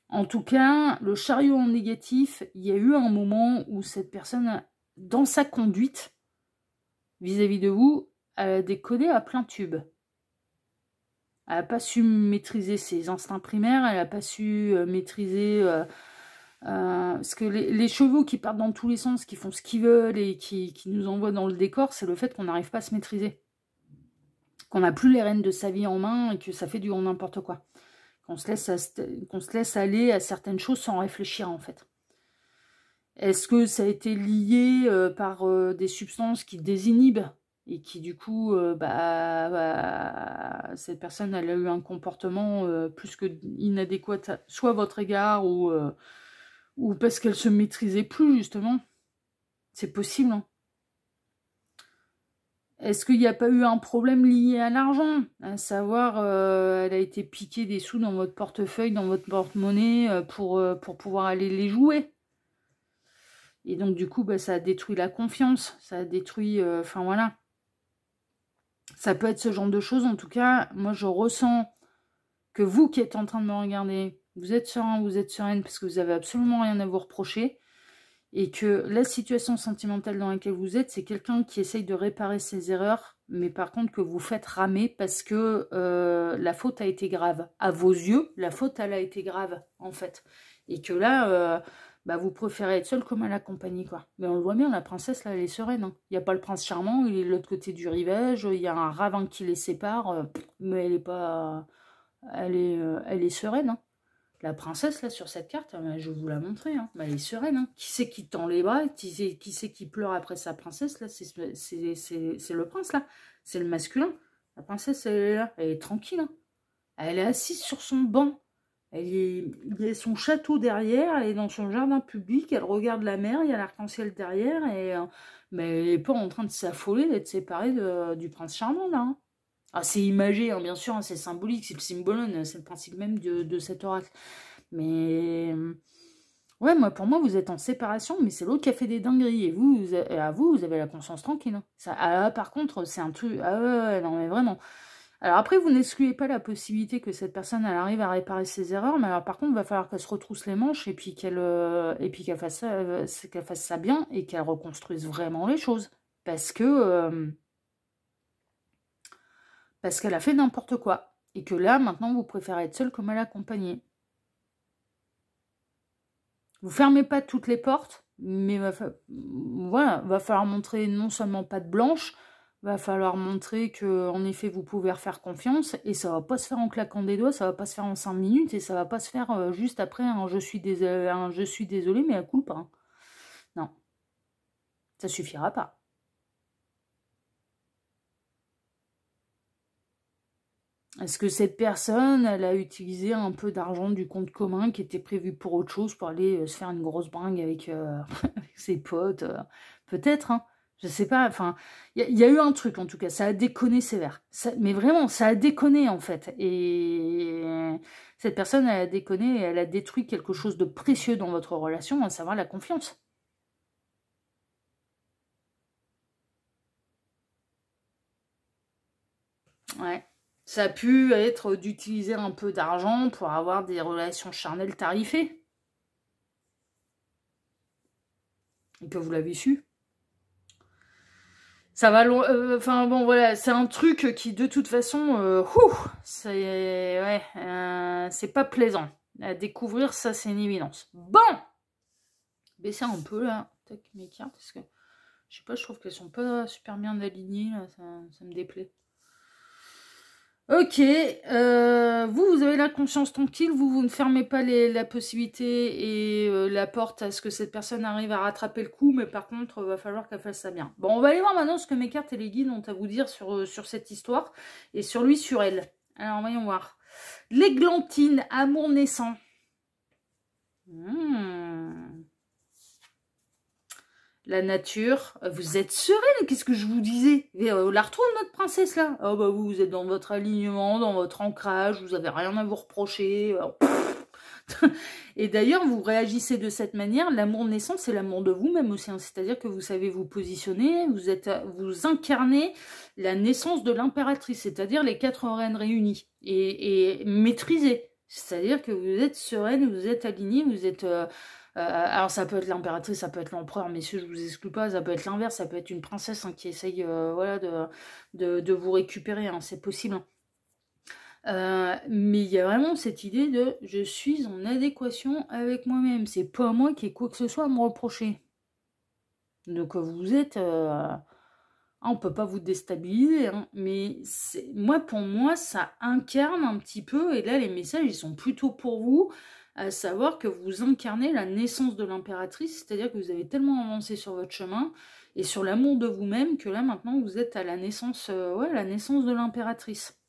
En tout cas, le chariot en négatif, il y a eu un moment où cette personne, dans sa conduite, vis-à-vis de vous, elle a déconné à plein tube. Elle n'a pas su maîtriser ses instincts primaires, elle n'a pas su maîtriser... parce que les chevaux qui partent dans tous les sens, qui font ce qu'ils veulent et qui nous envoient dans le décor, c'est le fait qu'on n'arrive pas à se maîtriser. qu'on n'a plus les rênes de sa vie en main et que ça fait du n'importe quoi. Qu'on se laisse aller à certaines choses sans réfléchir, en fait. Est-ce que ça a été lié par des substances qui désinhibent et qui, du coup, cette personne, elle a eu un comportement plus que inadéquat, soit à votre égard ou parce qu'elle se maîtrisait plus, justement. C'est possible, hein. Est-ce qu'il n'y a pas eu un problème lié à l'argent? À savoir, elle a été piquée des sous dans votre portefeuille, dans votre porte-monnaie pour pouvoir aller les jouer. Et donc, du coup, ça a détruit la confiance. Ça a détruit... Enfin, voilà. Ça peut être ce genre de choses. En tout cas, moi, je ressens que vous qui êtes en train de me regarder, vous êtes serein, vous êtes sereine parce que vous n'avez absolument rien à vous reprocher. Et que la situation sentimentale dans laquelle vous êtes, c'est quelqu'un qui essaye de réparer ses erreurs, mais par contre que vous faites ramer parce que la faute a été grave. À vos yeux, la faute, elle a été grave, en fait. Et que là, vous préférez être seul comme à la compagnie, quoi. Mais on le voit bien, la princesse, là, elle est sereine. Hein. Il n'y a pas le prince charmant, il est de l'autre côté du rivage, il y a un ravin qui les sépare, mais elle est pas... Elle est sereine, hein. La princesse, là, sur cette carte, je vais vous la montrer, hein. Elle est sereine, hein. Qui c'est qui tend les bras? Qui c'est qui pleure après sa princesse, là? C'est le prince, là. C'est le masculin. La princesse, elle est là. Elle est tranquille, hein. Elle est assise sur son banc. Il y a son château derrière. Elle est dans son jardin public. Elle regarde la mer. Il y a l'arc-en-ciel derrière. Mais elle n'est pas en train de s'affoler d'être séparée du prince charmant, là, hein. Ah, c'est imagé, hein, bien sûr, hein, c'est symbolique, c'est le symbole, c'est le principe même de cet oracle. Mais, ouais, pour moi, vous êtes en séparation, mais c'est l'autre qui a fait des dingueries. Et vous avez la conscience tranquille. Hein. Ça, par contre, c'est un truc... Ah ouais, non, mais vraiment. Alors après, vous n'excluez pas la possibilité que cette personne, elle arrive à réparer ses erreurs, mais alors par contre, il va falloir qu'elle se retrousse les manches et puis qu'elle fasse ça bien et qu'elle reconstruise vraiment les choses. Parce qu'elle a fait n'importe quoi. Et que là, maintenant, vous préférez être seule comme elle accompagnée. Vous fermez pas toutes les portes, mais voilà, va falloir montrer non seulement patte blanche, va falloir montrer que en effet, vous pouvez refaire confiance, et ça va pas se faire en claquant des doigts, ça va pas se faire en 5 minutes, et ça va pas se faire juste après un je suis désolé, mais elle coule pas. Hein. Non. Ça suffira pas. Est-ce que cette personne, elle a utilisé un peu d'argent du compte commun qui était prévu pour autre chose, pour aller se faire une grosse bringue avec, avec ses potes peut-être, hein, je sais pas, enfin, il y a eu un truc en tout cas, ça a déconné sévère. Mais vraiment, ça a déconné en fait. Et cette personne, elle a déconné et elle a détruit quelque chose de précieux dans votre relation, à savoir la confiance. Ouais. Ça a pu être d'utiliser un peu d'argent pour avoir des relations charnelles tarifées. Et que vous l'avez su. Ça va loin. Enfin bon, voilà, c'est un truc qui de toute façon, c'est pas plaisant. À découvrir, ça c'est une évidence. Bon, baissez un peu là, tac mes cartes, parce que je sais pas, je trouve qu'elles sont pas super bien alignées, là, ça me déplaît. Ok, vous avez la conscience tranquille, vous ne fermez pas la possibilité et la porte à ce que cette personne arrive à rattraper le coup, mais par contre, il va falloir qu'elle fasse ça bien. Bon, on va aller voir maintenant ce que mes cartes et les guides ont à vous dire sur cette histoire, et sur lui, sur elle. Alors, voyons voir. L'églantine, amour naissant. La nature, vous êtes sereine, qu'est-ce que je vous disais? La retrouve notre princesse là. Oh bah vous êtes dans votre alignement, dans votre ancrage, vous avez rien à vous reprocher. Et d'ailleurs, vous réagissez de cette manière. L'amour naissant, c'est l'amour de vous-même aussi. Hein. C'est-à-dire que vous savez vous positionner, vous incarnez la naissance de l'impératrice, c'est-à-dire les 4 reines réunies et maîtrisées. C'est-à-dire que vous êtes sereine, vous êtes alignée, vous êtes... alors ça peut être l'impératrice, ça peut être l'empereur, messieurs, je vous exclue pas, ça peut être l'inverse, ça peut être une princesse hein, qui essaye voilà, de vous récupérer, hein, c'est possible. Mais il y a vraiment cette idée de je suis en adéquation avec moi-même, c'est pas moi qui ai quoi que ce soit à me reprocher. Donc vous êtes Ah, on peut pas vous déstabiliser, hein, mais pour moi, ça incarne un petit peu, et là, les messages, ils sont plutôt pour vous, à savoir que vous incarnez la naissance de l'impératrice, c'est-à-dire que vous avez tellement avancé sur votre chemin, et sur l'amour de vous-même, que là, maintenant, vous êtes à la naissance, ouais, la naissance de l'impératrice.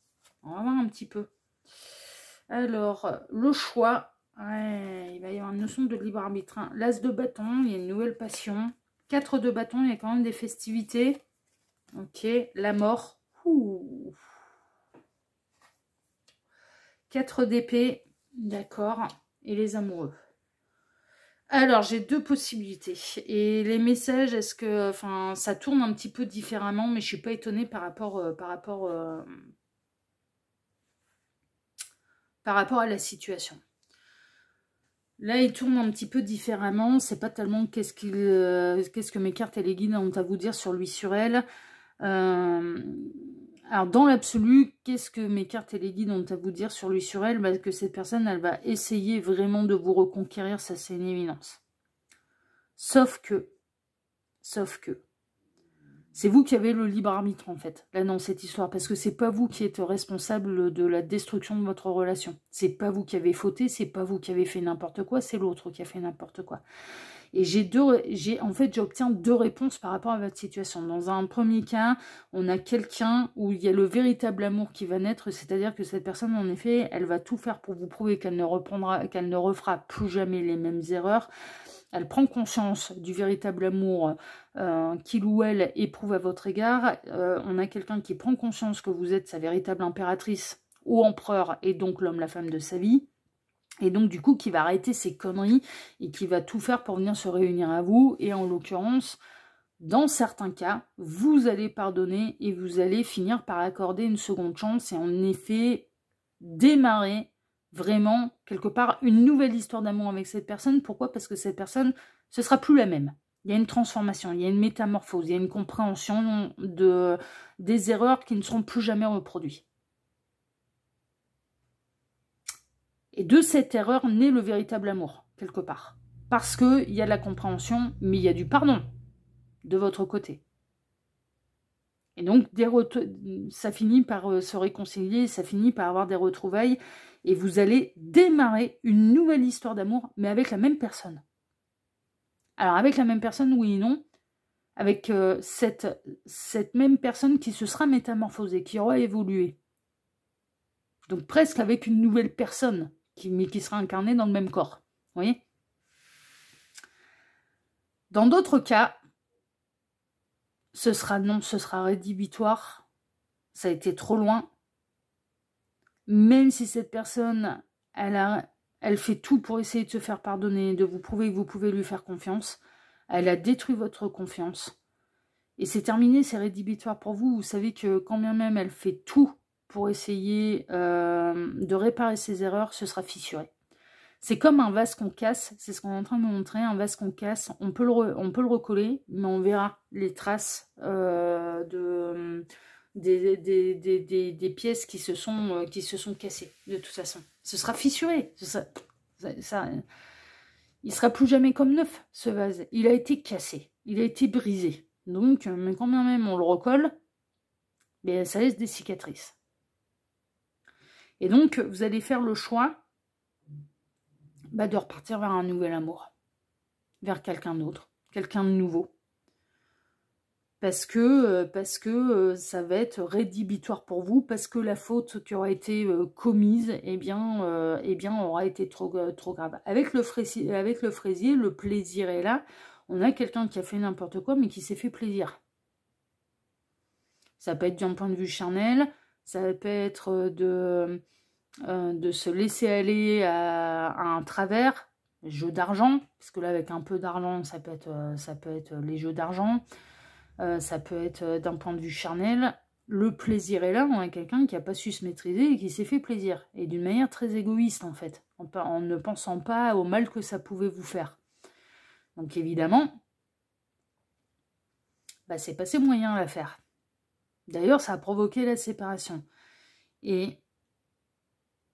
On va voir un petit peu. Alors, le choix, ouais, il va y avoir une notion de libre arbitre. Hein. L'as de bâton, il y a une nouvelle passion. 4 de bâton, il y a quand même des festivités. Ok, la mort. Ouh. 4 d'épée, d'accord. Et les amoureux. Alors, j'ai 2 possibilités. Et les messages, est-ce que... Enfin, ça tourne un petit peu différemment, mais je suis pas étonnée par rapport à la situation. Là, il tourne un petit peu différemment. C'est pas tellement qu'est-ce que mes cartes et les guides ont à vous dire sur lui, sur elle. Alors, dans l'absolu, qu'est-ce que mes cartes et les guides ont à vous dire sur lui, sur elle? Bah, que cette personne, elle va essayer vraiment de vous reconquérir, ça c'est une évidence. Sauf que, c'est vous qui avez le libre arbitre, en fait, là, dans cette histoire. Parce que c'est pas vous qui êtes responsable de la destruction de votre relation. C'est pas vous qui avez fauté, c'est pas vous qui avez fait n'importe quoi, c'est l'autre qui a fait n'importe quoi. Et j'obtiens 2 réponses par rapport à votre situation. Dans un premier cas, on a quelqu'un où il y a le véritable amour qui va naître, c'est-à-dire que cette personne, en effet, elle va tout faire pour vous prouver qu'elle ne refera plus jamais les mêmes erreurs. Elle prend conscience du véritable amour qu'il ou elle éprouve à votre égard. On a quelqu'un qui prend conscience que vous êtes sa véritable impératrice ou empereur et donc l'homme, la femme de sa vie. Et donc, du coup, qui va arrêter ses conneries et qui va tout faire pour venir se réunir à vous. Et en l'occurrence, dans certains cas, vous allez pardonner et vous allez finir par accorder une seconde chance et en effet démarrer vraiment, quelque part, une nouvelle histoire d'amour avec cette personne. Pourquoi? Parce que cette personne, ce sera plus la même. Il y a une transformation, il y a une métamorphose, il y a une compréhension des erreurs qui ne seront plus jamais reproduites. Et de cette erreur naît le véritable amour, quelque part. Parce qu'il y a de la compréhension, mais il y a du pardon de votre côté. Et donc, ça finit par se réconcilier, ça finit par avoir des retrouvailles, et vous allez démarrer une nouvelle histoire d'amour, mais avec la même personne. Alors, avec la même personne, oui et non, avec cette même personne qui se sera métamorphosée, qui aura évolué. Donc, presque avec une nouvelle personne, mais qui sera incarnée dans le même corps. Vous voyez? Dans d'autres cas, ce sera non, ce sera rédhibitoire. Ça a été trop loin. Même si cette personne, elle fait tout pour essayer de se faire pardonner, de vous prouver que vous pouvez lui faire confiance. Elle a détruit votre confiance. Et c'est terminé, c'est rédhibitoire pour vous. Vous savez que quand bien même elle fait tout pour essayer de réparer ses erreurs, ce sera fissuré. C'est comme un vase qu'on casse, c'est ce qu'on est en train de me montrer, un vase qu'on casse, on peut le recoller, mais on verra les traces des pièces qui se sont cassées, de toute façon. Ce sera fissuré, il sera plus jamais comme neuf, ce vase. Il a été cassé, il a été brisé. Donc, quand bien même on le recolle, mais ça laisse des cicatrices. Et donc, vous allez faire le choix de repartir vers un nouvel amour, vers quelqu'un d'autre, quelqu'un de nouveau. Parce que ça va être rédhibitoire pour vous, parce que la faute qui aura été commise, aura été trop grave. Avec le fraisier, le plaisir est là. On a quelqu'un qui a fait n'importe quoi, mais qui s'est fait plaisir. Ça peut être d'un point de vue charnel, ça peut être de se laisser aller à un travers, jeu d'argent, parce que là avec un peu d'argent, ça peut être les jeux d'argent, ça peut être d'un point de vue charnel. Le plaisir est là, on a quelqu'un qui n'a pas su se maîtriser et qui s'est fait plaisir, et d'une manière très égoïste en fait, en ne pensant pas au mal que ça pouvait vous faire. Donc évidemment, c'est passé moyen à l'affaire. D'ailleurs, ça a provoqué la séparation. Et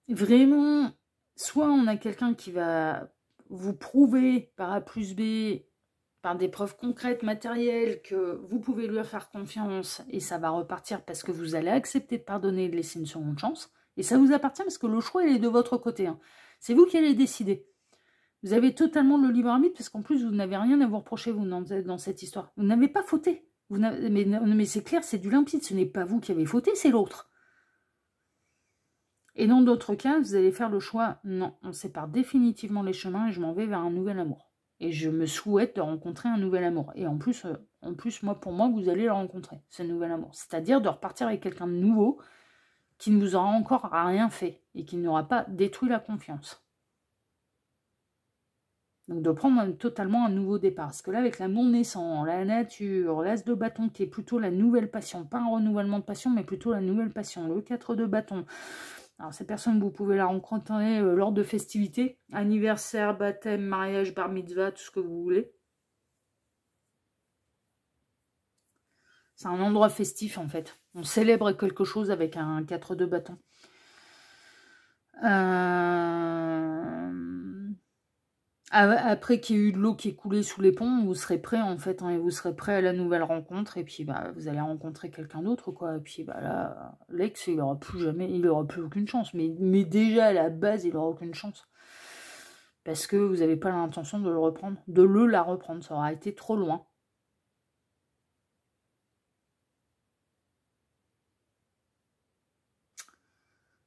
vraiment, soit on a quelqu'un qui va vous prouver par A plus B par des preuves concrètes, matérielles, que vous pouvez lui faire confiance et ça va repartir parce que vous allez accepter de pardonner et de laisser une seconde chance. Et ça vous appartient parce que le choix, il est de votre côté. Hein. C'est vous qui allez décider. Vous avez totalement le libre arbitre parce qu'en plus, vous n'avez rien à vous reprocher, vous, dans cette histoire. Vous n'avez pas fauté. Mais c'est clair, c'est du limpide. Ce n'est pas vous qui avez fauté, c'est l'autre. Et dans d'autres cas, vous allez faire le choix, non, on sépare définitivement les chemins et je m'en vais vers un nouvel amour. Et je me souhaite de rencontrer un nouvel amour. Et en plus moi, pour moi, vous allez le rencontrer, ce nouvel amour. C'est-à-dire de repartir avec quelqu'un de nouveau qui ne vous aura encore rien fait et qui n'aura pas détruit la confiance. Donc de prendre totalement un nouveau départ. Parce que là, avec l'amour naissant, la nature, l'as de bâton qui est plutôt la nouvelle passion, pas un renouvellement de passion, mais plutôt la nouvelle passion, le 4 de bâton. Alors, cette personne, vous pouvez la rencontrer lors de festivités, anniversaire, baptême, mariage, bar mitzvah, tout ce que vous voulez. C'est un endroit festif, en fait. On célèbre quelque chose avec un 4 de bâton. Après qu'il y ait eu de l'eau qui est coulée sous les ponts, vous serez prêt, en fait, hein, et vous serez prêt à la nouvelle rencontre, et puis bah, vous allez rencontrer quelqu'un d'autre, quoi. Et puis bah, là, l'ex, il n'aura plus aucune chance. Mais déjà, à la base, il n'aura aucune chance. Parce que vous n'avez pas l'intention de la reprendre. Ça aura été trop loin.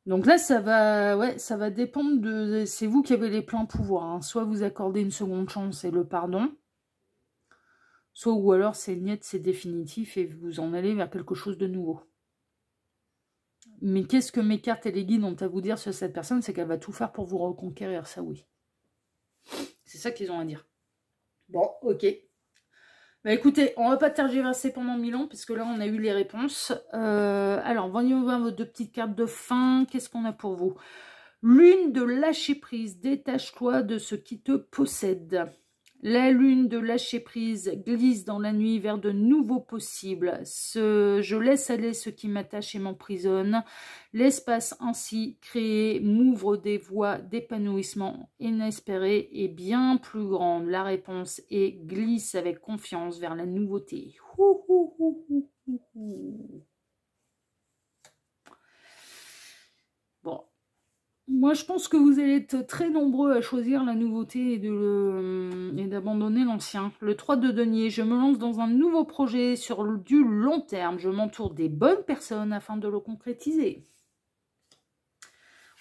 Donc là, ça va dépendre de... C'est vous qui avez les pleins pouvoirs. Hein. Soit vous accordez une seconde chance et le pardon. Soit ou alors c'est net, c'est définitif et vous en allez vers quelque chose de nouveau. Mais qu'est-ce que mes cartes et les guides ont à vous dire sur cette personne? C'est qu'elle va tout faire pour vous reconquérir, ça oui. C'est ça qu'ils ont à dire. Bon, ok. Bah écoutez, on va pas tergiverser pendant 1000 ans, puisque là on a eu les réponses. Alors, voyons voir vos 2 petites cartes de fin. Qu'est-ce qu'on a pour vous? Lune de lâcher prise, détache-toi de ce qui te possède. La lune de lâcher prise glisse dans la nuit vers de nouveaux possibles. Je laisse aller ce qui m'attache et m'emprisonne. L'espace ainsi créé m'ouvre des voies d'épanouissement inespérées et bien plus grandes. La réponse est glisse avec confiance vers la nouveauté. Bon. Moi, je pense que vous allez être très nombreux à choisir la nouveauté et d'abandonner l'ancien. Le 3 de denier, je me lance dans un nouveau projet sur du long terme. Je m'entoure des bonnes personnes afin de le concrétiser.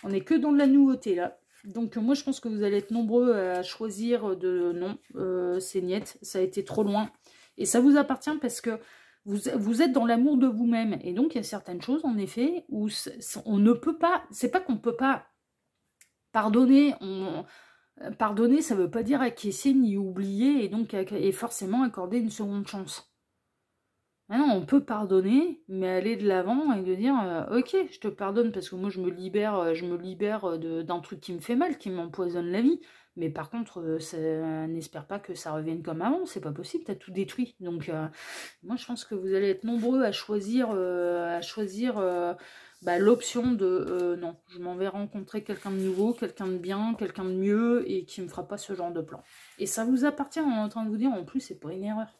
On n'est que dans de la nouveauté, là. Donc, moi, je pense que vous allez être nombreux à choisir de non, c'est niet, ça a été trop loin. Et ça vous appartient parce que vous êtes dans l'amour de vous-même. Et donc, il y a certaines choses, en effet, où on ne peut pas... C'est pas qu'on ne peut pas... Pardonner, pardonner, ça ne veut pas dire acquiescer ni oublier et donc forcément accorder une seconde chance. Non, on peut pardonner, mais aller de l'avant et de dire ok, je te pardonne parce que moi je me libère d'un truc qui me fait mal, qui m'empoisonne la vie. Mais par contre, n'espère pas que ça revienne comme avant, c'est pas possible, t'as tout détruit. Donc moi je pense que vous allez être nombreux à choisir l'option de non, je m'en vais rencontrer quelqu'un de nouveau, quelqu'un de bien, quelqu'un de mieux et qui me fera pas ce genre de plan. Et ça vous appartient, on est en train de vous dire, en plus c'est pas une erreur.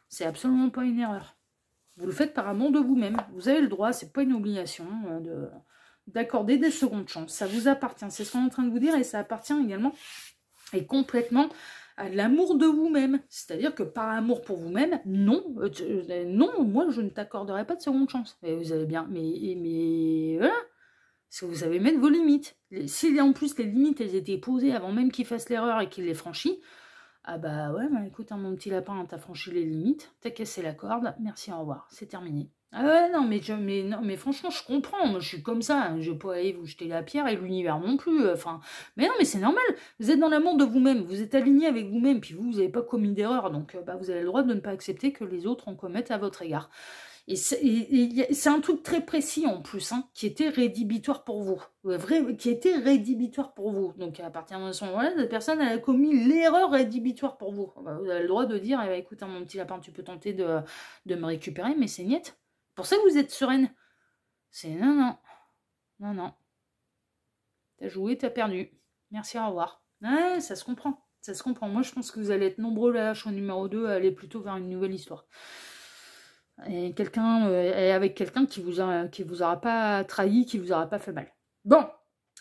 C'est absolument pas une erreur. Vous le faites par amour de vous-même. Vous avez le droit, c'est pas une obligation d'accorder des secondes chances. Ça vous appartient, c'est ce qu'on est en train de vous dire et ça appartient également et complètement à l'amour de vous-même. C'est-à-dire que par amour pour vous-même, non, non, moi je ne t'accorderai pas de seconde chance. Et vous allez bien, mais voilà. Parce que vous savez mettre vos limites. Si en plus les limites elles étaient posées avant même qu'il fasse l'erreur et qu'il les franchit, ah bah ouais, bah écoute, hein, mon petit lapin, t'as franchi les limites, t'as cassé la corde, merci, au revoir, c'est terminé. Ah ouais, non, mais franchement, je comprends, moi je suis comme ça, hein, je vais pas aller vous jeter la pierre et l'univers non plus, enfin, mais non, mais c'est normal, vous êtes dans l'amour de vous-même, vous êtes aligné avec vous-même, puis vous n'avez pas commis d'erreur, donc bah, vous avez le droit de ne pas accepter que les autres en commettent à votre égard. Et c'est un truc très précis en plus, hein, qui était rédhibitoire pour vous. Qui était rédhibitoire pour vous. Donc à partir de ce moment-là, cette personne elle a commis l'erreur rédhibitoire pour vous. Vous avez le droit de dire, eh ben, écoute, hein, mon petit lapin, tu peux tenter de me récupérer, mais c'est niet. Pour ça que vous êtes sereine. C'est non, non. Non, non. T'as joué, t'as perdu. Merci, au revoir. Ouais, ça se comprend. Ça se comprend. Moi, je pense que vous allez être nombreux là, choix numéro 2, à aller plutôt vers une nouvelle histoire. Et avec quelqu'un qui vous aura pas trahi, qui vous aura pas fait mal. Bon.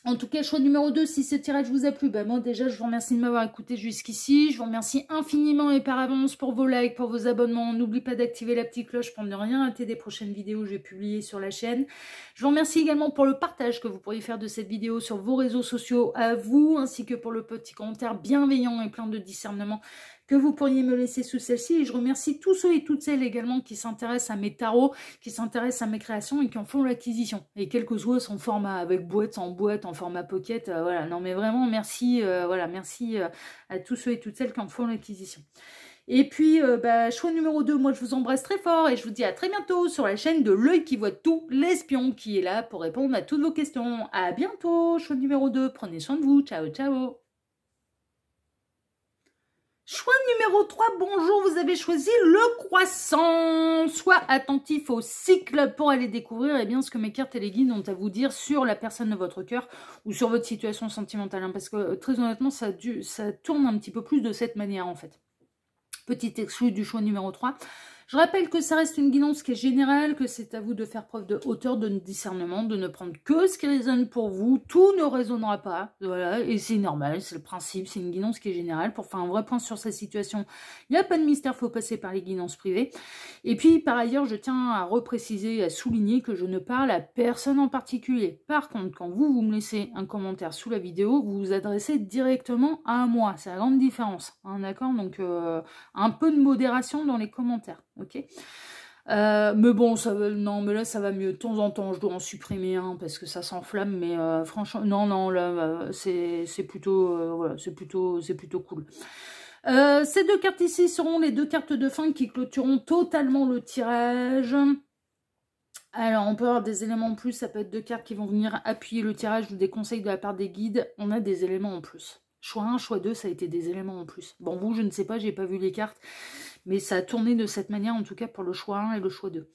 En tout cas, choix numéro 2, si ce tirage vous a plu, ben moi déjà, je vous remercie de m'avoir écouté jusqu'ici. Je vous remercie infiniment et par avance pour vos likes, pour vos abonnements. N'oubliez pas d'activer la petite cloche pour ne rien rater des prochaines vidéos que je vais publier sur la chaîne. Je vous remercie également pour le partage que vous pourriez faire de cette vidéo sur vos réseaux sociaux à vous, ainsi que pour le petit commentaire bienveillant et plein de discernement que vous pourriez me laisser sous celle-ci. Et je remercie tous ceux et toutes celles également qui s'intéressent à mes tarots, qui s'intéressent à mes créations et qui en font l'acquisition. Et quel que soit son format, avec boîte, sans boîte, en format pocket, voilà. Non mais vraiment, merci, voilà, merci à tous ceux et toutes celles qui en font l'acquisition. Et puis, choix numéro 2, moi je vous embrasse très fort et je vous dis à très bientôt sur la chaîne de L'Œil qui voit tout, l'espion qui est là pour répondre à toutes vos questions. À bientôt, choix numéro 2, prenez soin de vous, ciao ciao. Choix numéro 3, bonjour, vous avez choisi le croissant. Sois attentif au cycle pour aller découvrir ce que mes cartes et les guides ont à vous dire sur la personne de votre cœur ou sur votre situation sentimentale. Parce que très honnêtement, ça tourne un petit peu plus de cette manière en fait. Petit exclu du choix numéro 3. Je rappelle que ça reste une guidance qui est générale, que c'est à vous de faire preuve de hauteur, de discernement, de ne prendre que ce qui résonne pour vous. Tout ne résonnera pas, voilà, et c'est normal, c'est le principe, c'est une guidance qui est générale. Pour faire un vrai point sur sa situation, il n'y a pas de mystère, il faut passer par les guidances privées. Et puis, par ailleurs, je tiens à repréciser, à souligner que je ne parle à personne en particulier. Par contre, quand vous me laissez un commentaire sous la vidéo, vous vous adressez directement à moi. C'est la grande différence, hein, d'accord? Donc, un peu de modération dans les commentaires. Ok, mais bon, non, mais là ça va mieux. De temps en temps, je dois en supprimer un parce que ça s'enflamme, mais franchement, non, là c'est plutôt, voilà, c'est plutôt cool. Ces deux cartes ici seront les deux cartes de fin qui clôtureront totalement le tirage. Alors, on peut avoir des éléments en plus, ça peut être deux cartes qui vont venir appuyer le tirage ou des conseils de la part des guides. On a des éléments en plus. Choix 1, choix 2, ça a été des éléments en plus. Bon, vous, je ne sais pas, j'ai pas vu les cartes. Mais ça a tourné de cette manière, en tout cas pour le choix 1 et le choix 2.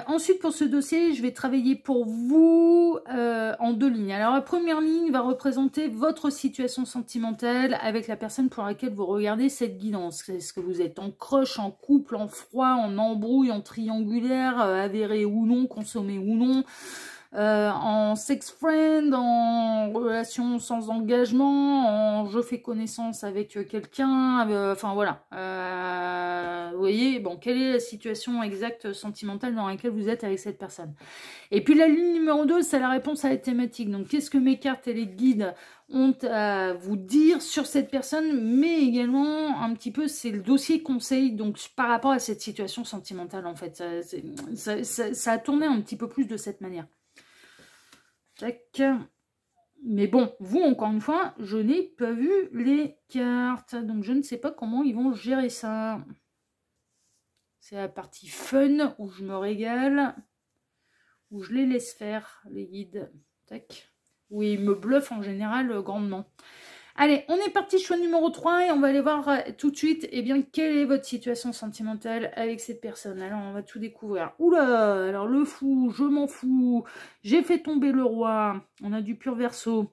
Ensuite, pour ce dossier, je vais travailler pour vous en deux lignes. Alors, la première ligne va représenter votre situation sentimentale avec la personne pour laquelle vous regardez cette guidance. Est-ce que vous êtes en crush, en couple, en froid, en embrouille, en triangulaire, avéré ou non, consommé ou non, en sex friend, en relation sans engagement, en je fais connaissance avec quelqu'un, enfin voilà. Vous voyez, bon, quelle est la situation exacte sentimentale dans laquelle vous êtes avec cette personne? Et puis la ligne numéro 2, c'est la réponse à la thématique. Donc qu'est-ce que mes cartes et les guides ont à vous dire sur cette personne, mais également un petit peu, c'est le dossier conseil, donc par rapport à cette situation sentimentale en fait. Ça a tourné un petit peu plus de cette manière. Tac. Mais bon, vous, encore une fois, je n'ai pas vu les cartes. Donc, je ne sais pas comment ils vont gérer ça. C'est la partie fun, où je me régale. Où je les laisse faire, les guides. Tac. Où ils me bluffent en général grandement. Allez, on est parti, choix numéro 3, et on va aller voir tout de suite, quelle est votre situation sentimentale avec cette personne. Alors, on va tout découvrir. Oula, alors le fou, je m'en fous, j'ai fait tomber le roi, on a du pur verso,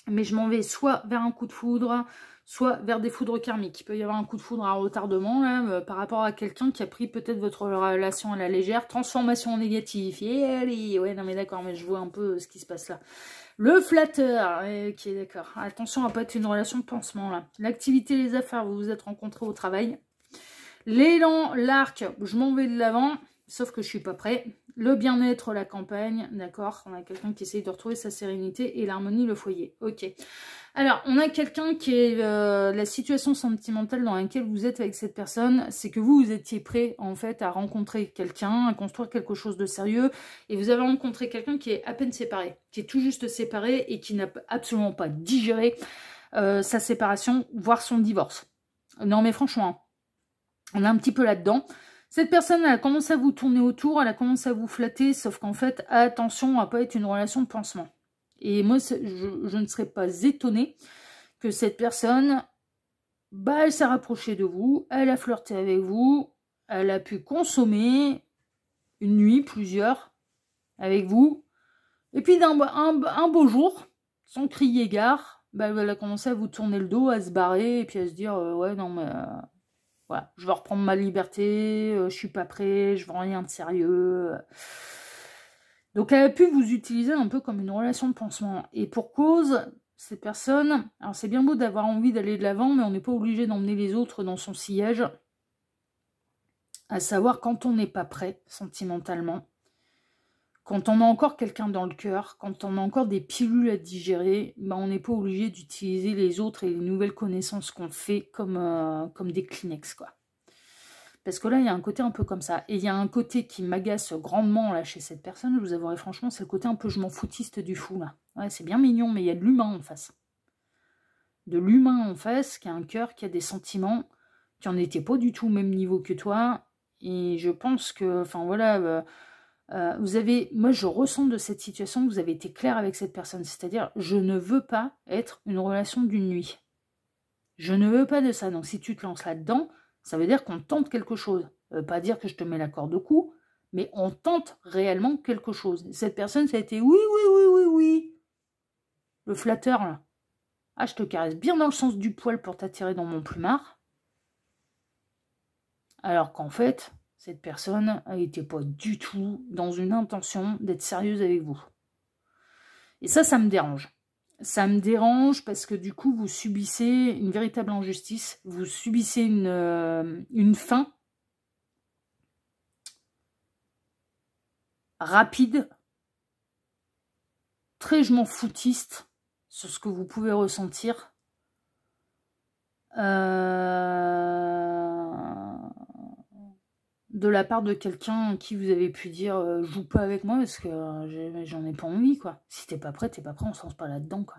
mais je m'en vais soit vers un coup de foudre, soit vers des foudres karmiques. Il peut y avoir un coup de foudre à retardement, là, par rapport à quelqu'un qui a pris peut-être votre relation à la légère, transformation en négatif. Ouais, non mais d'accord, mais je vois un peu ce qui se passe là. Le flatteur, qui est d'accord. Attention à pas être une relation de pansement là. L'activité, les affaires, vous vous êtes rencontrés au travail. L'élan, l'arc, je m'en vais de l'avant, sauf que je suis pas prêt. Le bien-être, la campagne, d'accord. On a quelqu'un qui essaye de retrouver sa sérénité et l'harmonie, le foyer. Ok. Alors, on a quelqu'un qui est la situation sentimentale dans laquelle vous êtes avec cette personne, c'est que vous étiez prêt en fait à rencontrer quelqu'un, à construire quelque chose de sérieux, et vous avez rencontré quelqu'un qui est à peine séparé, qui est tout juste séparé et qui n'a absolument pas digéré sa séparation, voire son divorce. Non mais franchement, on est un petit peu là-dedans. Cette personne, elle a commencé à vous tourner autour, elle a commencé à vous flatter, sauf qu'en fait, attention à pas être une relation de pansement. Et moi, je ne serais pas étonnée que cette personne, elle s'est rapprochée de vous, elle a flirté avec vous, elle a pu consommer une nuit, plusieurs, avec vous. Et puis d'un beau jour, sans crier gare, bah, elle a commencé à vous tourner le dos, à se barrer, et puis à se dire, ouais, non, mais voilà, je vais reprendre ma liberté, je suis pas prêt, je veux rien de sérieux. Donc elle a pu vous utiliser un peu comme une relation de pansement. Et pour cause, ces personnes, alors c'est bien beau d'avoir envie d'aller de l'avant, mais on n'est pas obligé d'emmener les autres dans son sillage. À savoir quand on n'est pas prêt sentimentalement, quand on a encore quelqu'un dans le cœur, quand on a encore des pilules à digérer, ben on n'est pas obligé d'utiliser les autres et les nouvelles connaissances qu'on fait comme des Kleenex, quoi. Parce que là, il y a un côté un peu comme ça. Et il y a un côté qui m'agace grandement là chez cette personne, je vous avouerai franchement, c'est le côté un peu je m'en foutiste du fou, là. Ouais, c'est bien mignon, mais il y a de l'humain en face. De l'humain en face, qui a un cœur, qui a des sentiments, qui n'en était pas du tout au même niveau que toi. Et je pense que, enfin voilà, vous avez, moi je ressens de cette situation que vous avez été clair avec cette personne. C'est-à-dire, je ne veux pas être une relation d'une nuit. Je ne veux pas de ça. Donc si tu te lances là-dedans, ça veut dire qu'on tente quelque chose. Ça veut pas dire que je te mets la corde au cou, mais on tente réellement quelque chose. Cette personne, ça a été oui, oui, oui, oui, oui. Le flatteur, là. Ah, je te caresse bien dans le sens du poil pour t'attirer dans mon plumard. Alors qu'en fait, cette personne n'était pas du tout dans une intention d'être sérieuse avec vous. Et ça me dérange. Ça me dérange parce que du coup, vous subissez une véritable injustice. Vous subissez une fin rapide, très je m'en foutiste sur ce que vous pouvez ressentir. De la part de quelqu'un à qui vous avez pu dire joue pas avec moi parce que j'en ai pas envie, quoi. Si t'es pas prêt, on se lance pas là-dedans, quoi.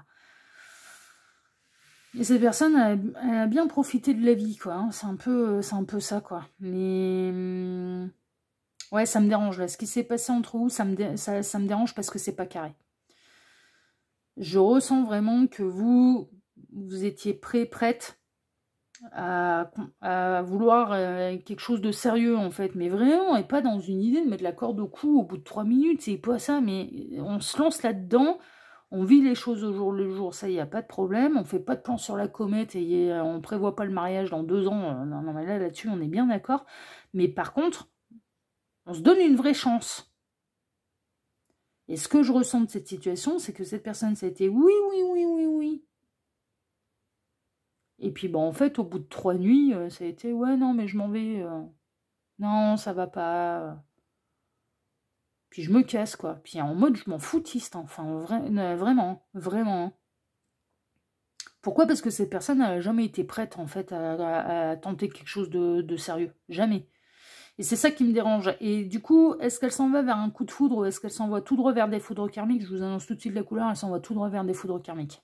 Et cette personne, elle a bien profité de la vie, quoi. Hein. C'est un peu ça, quoi. Mais ouais, ça me dérange, là. Ce qui s'est passé entre vous, ça me dérange parce que c'est pas carré. Je ressens vraiment que vous étiez prête à vouloir quelque chose de sérieux, en fait. Mais vraiment, et pas dans une idée de mettre la corde au cou au bout de 3 minutes. C'est pas ça, mais on se lance là-dedans. On vit les choses au jour le jour, ça, il n'y a pas de problème. On fait pas de plan sur la comète et on prévoit pas le mariage dans 2 ans. Non, mais là-dessus, on est bien d'accord. Mais par contre, on se donne une vraie chance. Et ce que je ressens de cette situation, c'est que cette personne, ça a été oui, oui, oui, oui, oui. Et puis, bon, en fait, au bout de 3 nuits, ça a été ouais, non, mais je m'en vais. Non, ça va pas. Puis je me casse, quoi. Puis en mode, je m'en foutiste. Enfin, vraiment, vraiment. Pourquoi? Parce que cette personne n'a jamais été prête, en fait, à tenter quelque chose de sérieux. Jamais. Et c'est ça qui me dérange. Et du coup, est-ce qu'elle s'en va vers un coup de foudre ou est-ce qu'elle s'en va tout droit vers des foudres karmiques? Je vous annonce tout de suite la couleur, elle s'en va tout droit vers des foudres karmiques.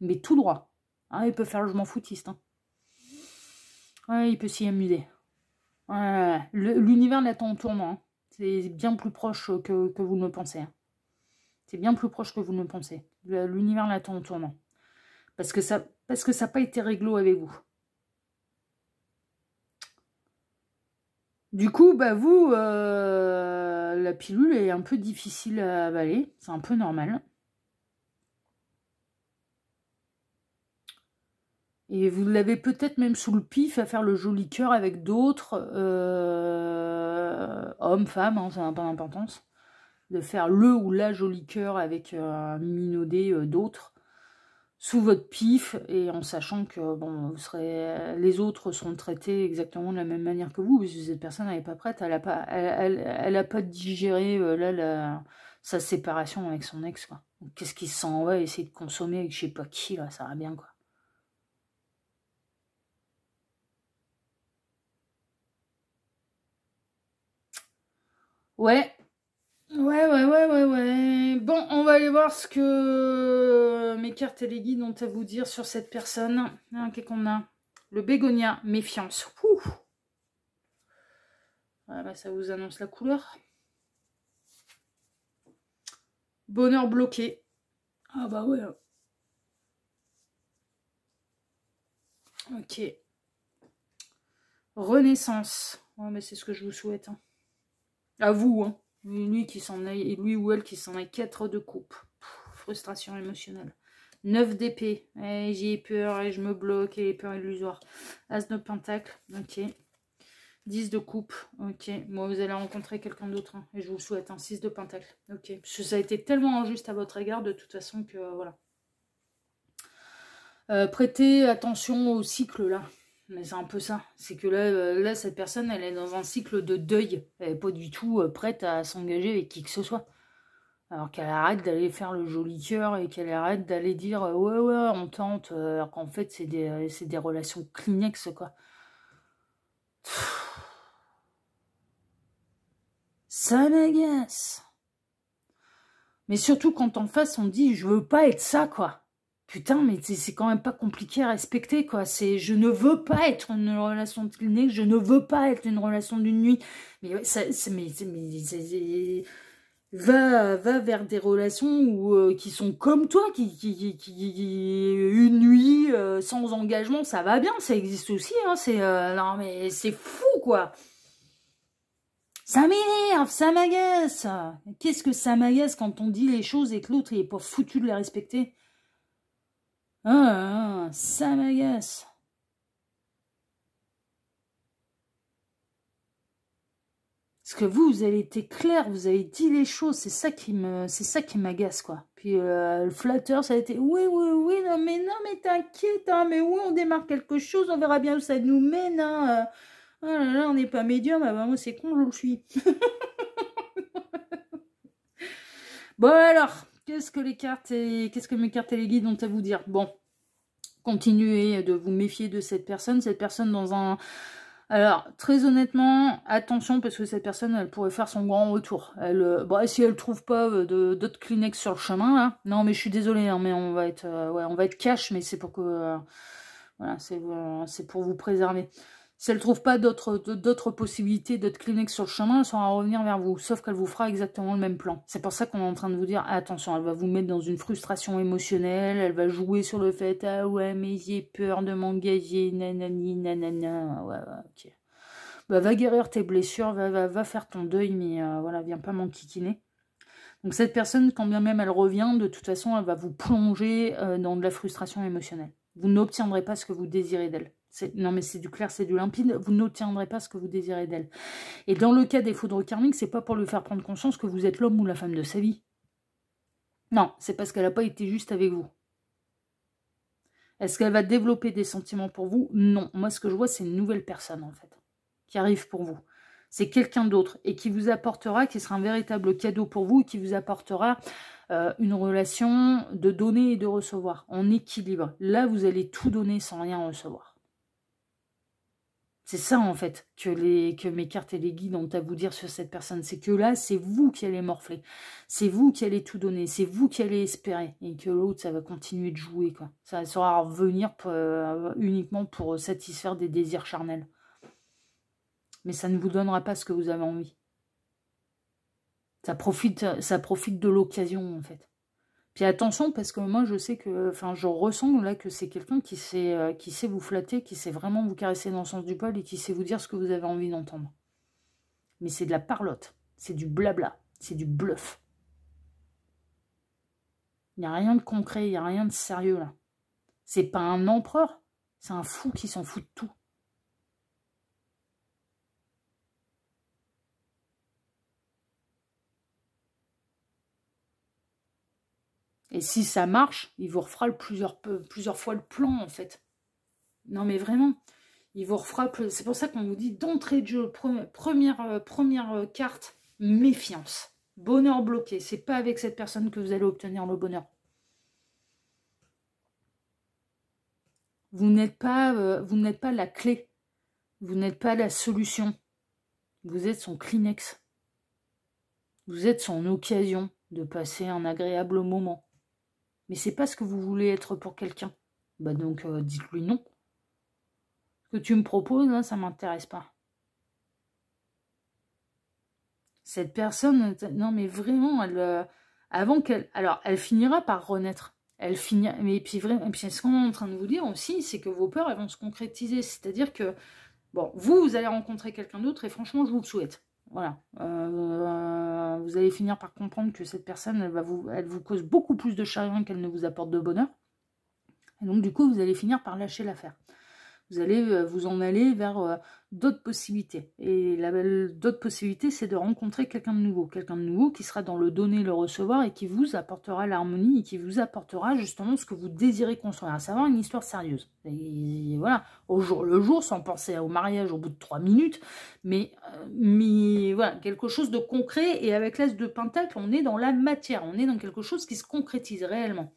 Mais tout droit. Hein, il peut faire le je m'en foutiste. Hein. Ouais, il peut s'y amuser. Ouais, l'univers l'attend en tournant. Hein. C'est bien plus proche que vous ne le pensez. Hein. C'est bien plus proche que vous ne le pensez. L'univers l'attend en tournant. Parce que ça n'a pas été réglo avec vous. Du coup, bah vous, la pilule est un peu difficile à avaler. C'est un peu normal. Et vous l'avez peut-être même sous le pif à faire le joli cœur avec d'autres hommes, femmes, hein, ça n'a pas d'importance. De faire le ou la joli cœur avec un minaudé d'autres sous votre pif et en sachant que bon, les autres seront traités exactement de la même manière que vous, parce que cette personne n'est pas prête, elle a pas digéré sa séparation avec son ex, quoi. Qu'est-ce qu'il s'en va essayer de consommer avec je sais pas qui, là, ça va bien, quoi. Ouais. Ouais. Bon, on va aller voir ce que mes cartes et les guides ont à vous dire sur cette personne. Ah, qu'est-ce qu'on a? Le bégonia, méfiance. Ouh. Ah bah, ça vous annonce la couleur. Bonheur bloqué. Ah bah ouais. Ok. Renaissance. Ouais, mais c'est ce que je vous souhaite. Hein. À vous, hein. Lui qui s'en aille, et lui ou elle qui s'en aille 4 de coupe. Frustration émotionnelle. 9 d'épée. J'ai peur et je me bloque et les peurs illusoires. As de pentacle. Ok. 10 de coupe. Ok. Bon, vous allez rencontrer quelqu'un d'autre. Hein, et je vous le souhaite. 6 de pentacle. Ok. Parce que ça a été tellement injuste à votre égard de toute façon que voilà. Prêtez attention au cycle là. Mais c'est un peu ça. C'est que là, cette personne, elle est dans un cycle de deuil. Elle n'est pas du tout prête à s'engager avec qui que ce soit. Alors qu'elle arrête d'aller faire le joli cœur et qu'elle arrête d'aller dire ouais, on tente. Alors qu'en fait, c'est des relations Kleenex, quoi. Ça m'agace. Mais surtout quand en face, on dit je veux pas être ça, quoi. Putain, mais c'est quand même pas compliqué à respecter, quoi. C'est je ne veux pas être une relation de Kleenex, je ne veux pas être une relation d'une nuit. Mais va vers des relations qui sont comme toi, une nuit sans engagement, ça va bien, ça existe aussi. Hein, non mais c'est fou, quoi. Ça m'énerve, ça m'agace. Qu'est-ce que ça m'agace quand on dit les choses et que l'autre il est pas foutu de les respecter? Ça m'agace. Parce que vous avez été clair, vous avez dit les choses, c'est ça qui m'agace, quoi. Puis le flatteur, ça a été oui, non mais t'inquiète, hein, mais oui, on démarre quelque chose, on verra bien où ça nous mène, hein. Oh là là, on n'est pas médium, ah bah moi c'est con, je le suis. Bon alors, qu'est-ce que mes cartes et les guides ont à vous dire? Bon, continuez de vous méfier de cette personne dans un... Alors, très honnêtement, attention, parce que cette personne, elle pourrait faire son grand retour. Si elle trouve pas d'autres Kleenex sur le chemin, là, non, mais je suis désolée, hein, mais on va être cash, mais c'est pour que... voilà, c'est pour vous préserver. Si elle trouve pas d'autres possibilités, d'autres Kleenex sur le chemin, elle saura revenir vers vous, sauf qu'elle vous fera exactement le même plan. C'est pour ça qu'on est en train de vous dire, attention, elle va vous mettre dans une frustration émotionnelle, elle va jouer sur le fait, ah ouais, mais j'ai peur de m'engager, nanani, nanana, ouais, ok. Bah, va guérir tes blessures, va faire ton deuil, mais voilà, viens pas m'enquiquiner. Donc cette personne, quand bien même elle revient, de toute façon, elle va vous plonger dans de la frustration émotionnelle. Vous n'obtiendrez pas ce que vous désirez d'elle. Non, mais c'est du clair, c'est du limpide. Vous n'obtiendrez pas ce que vous désirez d'elle. Et dans le cas des foudres karmiques, c'est pas pour lui faire prendre conscience que vous êtes l'homme ou la femme de sa vie. Non, c'est parce qu'elle n'a pas été juste avec vous. Est-ce qu'elle va développer des sentiments pour vous? Non. Moi, ce que je vois, c'est une nouvelle personne, en fait, qui arrive pour vous. C'est quelqu'un d'autre et qui vous apportera, qui sera un véritable cadeau pour vous, et qui vous apportera une relation de donner et de recevoir, en équilibre. Là, vous allez tout donner sans rien recevoir. C'est ça, en fait, que mes cartes et les guides ont à vous dire sur cette personne. C'est que là, c'est vous qui allez morfler. C'est vous qui allez tout donner. C'est vous qui allez espérer. Et que l'autre, ça va continuer de jouer, quoi. Ça sera revenir uniquement pour satisfaire des désirs charnels. Mais ça ne vous donnera pas ce que vous avez envie. Ça profite de l'occasion, en fait. Puis attention, parce que moi, je sais que, enfin, je ressens là que c'est quelqu'un qui sait vous flatter, qui sait vraiment vous caresser dans le sens du poil et qui sait vous dire ce que vous avez envie d'entendre. Mais c'est de la parlotte, c'est du blabla, c'est du bluff. Il n'y a rien de concret, il n'y a rien de sérieux là. C'est pas un empereur, c'est un fou qui s'en fout de tout. Et si ça marche, il vous refera plusieurs fois le plan, en fait. Non, mais vraiment, il vous refera... C'est pour ça qu'on vous dit d'entrée de jeu, première carte, méfiance. Bonheur bloqué. C'est pas avec cette personne que vous allez obtenir le bonheur. Vous n'êtes pas la clé. Vous n'êtes pas la solution. Vous êtes son Kleenex. Vous êtes son occasion de passer un agréable moment. Mais c'est pas ce que vous voulez être pour quelqu'un. Bah donc, dites-lui non. Ce que tu me proposes, là, ça m'intéresse pas. Cette personne, non mais vraiment, avant qu'elle... Alors, elle finira par renaître. Elle finira... Mais puis, vraiment, et puis ce qu'on est en train de vous dire aussi, c'est que vos peurs, elles vont se concrétiser. C'est-à-dire que, bon, vous allez rencontrer quelqu'un d'autre et franchement, je vous le souhaite. Voilà. Vous allez finir par comprendre que cette personne, elle vous cause beaucoup plus de chagrin qu'elle ne vous apporte de bonheur. Et donc, du coup, vous allez finir par lâcher l'affaire. Vous allez vous en aller vers d'autres possibilités. Et d'autres possibilités, c'est de rencontrer quelqu'un de nouveau. Quelqu'un de nouveau qui sera dans le donner, le recevoir et qui vous apportera l'harmonie et qui vous apportera justement ce que vous désirez construire. À savoir une histoire sérieuse. Et voilà, au jour le jour, sans penser au mariage au bout de 3 minutes. Mais voilà, quelque chose de concret. Et avec l'as de pentacle, on est dans la matière. On est dans quelque chose qui se concrétise réellement.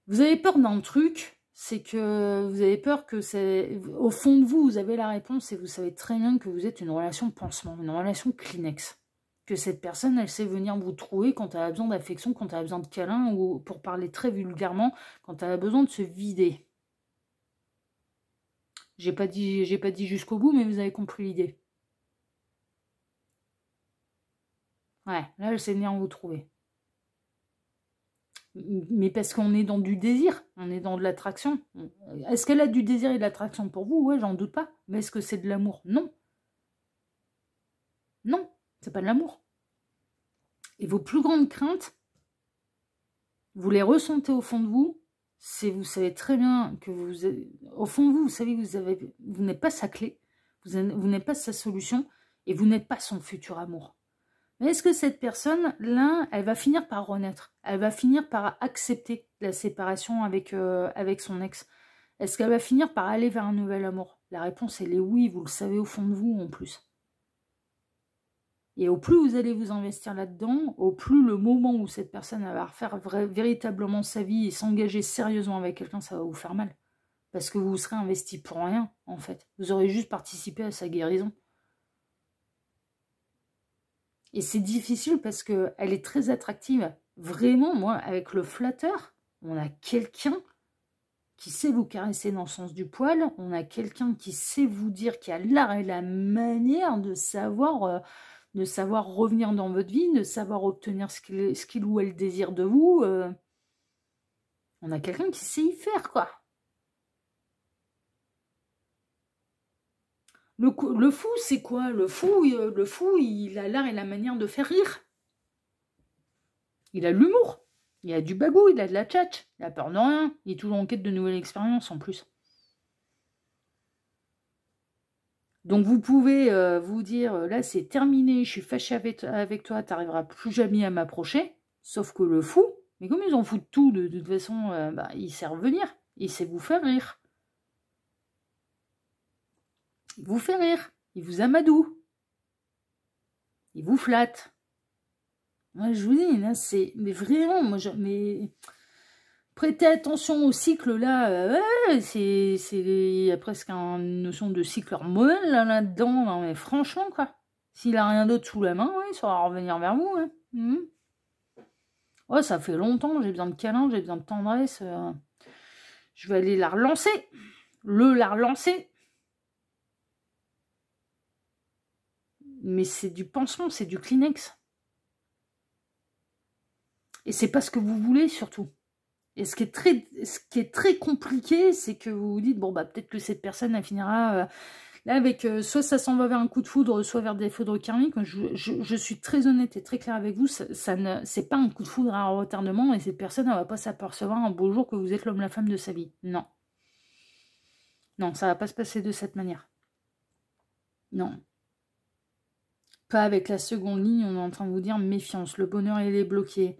Vous avez peur d'un truc, c'est que vous avez peur que c'est... Au fond de vous, vous avez la réponse et vous savez très bien que vous êtes une relation pansement, une relation Kleenex. Que cette personne, elle sait venir vous trouver quand elle a besoin d'affection, quand elle a besoin de câlin, ou pour parler très vulgairement, quand elle a besoin de se vider. J'ai pas dit jusqu'au bout, mais vous avez compris l'idée. Ouais, là, elle sait venir vous trouver. Mais parce qu'on est dans du désir, on est dans de l'attraction. Est-ce qu'elle a du désir et de l'attraction pour vous? Ouais, j'en doute pas. Mais est-ce que c'est de l'amour? Non. Non, c'est pas de l'amour. Et vos plus grandes craintes, vous les ressentez au fond de vous, vous savez très bien que au fond de vous, vous savez que vous n'êtes pas sa clé, vous n'êtes pas sa solution, et vous n'êtes pas son futur amour. Mais est-ce que cette personne-là, elle va finir par renaître? Elle va finir par accepter la séparation avec son ex? Est-ce qu'elle va finir par aller vers un nouvel amour? La réponse, elle est oui, vous le savez au fond de vous en plus. Et au plus vous allez vous investir là-dedans, au plus le moment où cette personne va refaire véritablement sa vie et s'engager sérieusement avec quelqu'un, ça va vous faire mal. Parce que vous vous serez investi pour rien, en fait. Vous aurez juste participé à sa guérison. Et c'est difficile parce qu'elle est très attractive. Vraiment, moi, avec le flatteur, on a quelqu'un qui sait vous caresser dans le sens du poil. On a quelqu'un qui sait vous dire, qui a l'art et la manière de savoir revenir dans votre vie, de savoir obtenir ce qu'il ou elle désire de vous. On a quelqu'un qui sait y faire, quoi. Le fou, c'est quoi? Le fou, il a l'art et la manière de faire rire. Il a de l'humour. Il a du bagou, il a de la tchatch. Il a peur de rien. Il est toujours en quête de nouvelles expériences, en plus. Donc, vous pouvez vous dire, là, c'est terminé, je suis fâchée avec toi, tu n'arriveras plus jamais à m'approcher. Sauf que le fou, mais comme ils en foutent tout, de toute façon, il sait revenir. Il sait vous faire rire. Il vous fait rire, il vous amadoue, il vous flatte. Moi, je vous dis, là, c'est... Mais vraiment, mais prêtez attention au cycle, là. Il y a presque une notion de cycle hormonal, là-dedans. Non, mais franchement, quoi. S'il a rien d'autre sous la main, il saura revenir vers vous. Hein. Ouais, ça fait longtemps, j'ai besoin de câlins, j'ai besoin de tendresse. Je vais aller la relancer. La relancer. Mais c'est du pansement, c'est du Kleenex. Et c'est pas ce que vous voulez, surtout. Et ce qui est très compliqué, c'est que vous vous dites, bon, bah peut-être que cette personne, elle finira là avec, soit ça s'en va vers un coup de foudre, soit vers des foudres karmiques. Je suis très honnête et très claire avec vous, c'est pas un coup de foudre à un retardement, et cette personne, elle va pas s'apercevoir un beau jour que vous êtes l'homme, la femme de sa vie. Non. Non, ça va pas se passer de cette manière. Non. Pas avec la seconde ligne, on est en train de vous dire méfiance, le bonheur il est bloqué.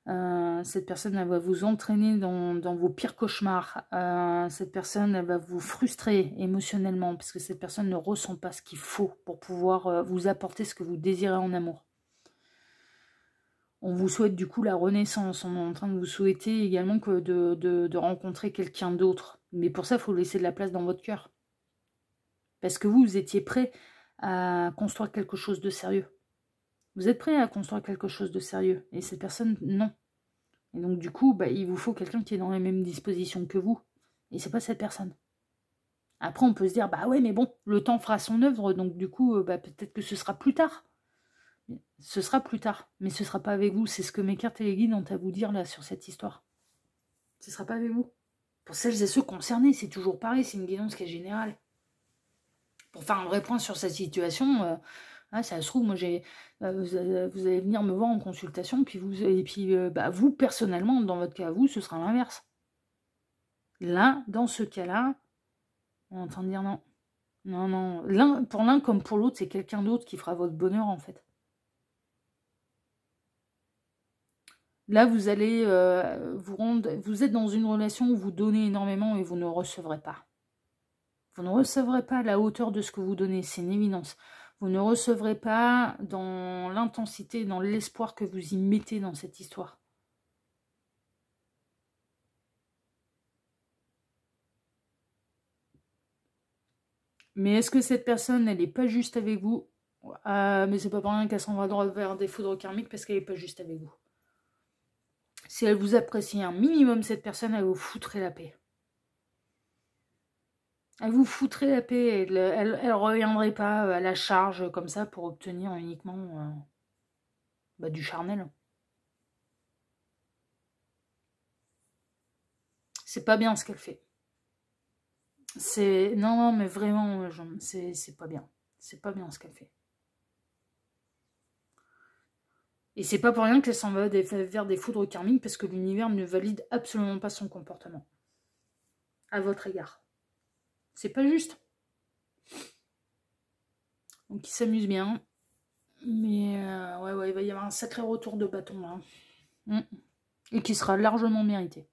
Cette personne elle va vous entraîner dans vos pires cauchemars. Cette personne elle va vous frustrer émotionnellement parce que cette personne ne ressent pas ce qu'il faut pour pouvoir vous apporter ce que vous désirez en amour. On vous souhaite du coup la renaissance. On est en train de vous souhaiter également que de rencontrer quelqu'un d'autre. Mais pour ça, il faut laisser de la place dans votre cœur. Parce que vous étiez prêt à construire quelque chose de sérieux. Vous êtes prêt à construire quelque chose de sérieux. Et cette personne, non. Et donc, du coup, il vous faut quelqu'un qui est dans les mêmes dispositions que vous. Et c'est pas cette personne. Après, on peut se dire, bah ouais, mais bon, le temps fera son œuvre. Donc, du coup, peut-être que ce sera plus tard. Ce sera plus tard. Mais ce sera pas avec vous. C'est ce que mes cartes et les guides ont à vous dire, là, sur cette histoire. Ce sera pas avec vous. Pour celles et ceux concernés, c'est toujours pareil. C'est une guidance qui est générale. Pour faire un vrai point sur cette situation, ça se trouve, moi, vous allez venir me voir en consultation, puis vous, personnellement, dans votre cas, vous, ce sera l'inverse. Là, dans ce cas-là, on entend dire non. Non, non. Pour l'un comme pour l'autre, c'est quelqu'un d'autre qui fera votre bonheur, en fait. Là, vous allez vous rendre... Vous êtes dans une relation où vous donnez énormément et vous ne recevrez pas. Vous ne recevrez pas à la hauteur de ce que vous donnez, c'est une évidence. Vous ne recevrez pas dans l'intensité, dans l'espoir que vous y mettez dans cette histoire. Mais est-ce que cette personne, elle n'est pas juste avec vous? Mais c'est pas pour rien qu'elle s'en va vers des foudres karmiques parce qu'elle n'est pas juste avec vous. Si elle vous apprécie un minimum, cette personne, elle vous foutrait la paix. Elle vous foutrait la paix. Elle reviendrait pas à la charge comme ça pour obtenir uniquement du charnel. C'est pas bien ce qu'elle fait. Non, mais vraiment, c'est pas bien. C'est pas bien ce qu'elle fait. Et c'est pas pour rien qu'elle s'en va vers des foudres karmiques parce que l'univers ne valide absolument pas son comportement. À votre égard. C'est pas juste. Donc il s'amuse bien. Mais ouais, il va y avoir un sacré retour de bâton là. Et qui sera largement mérité.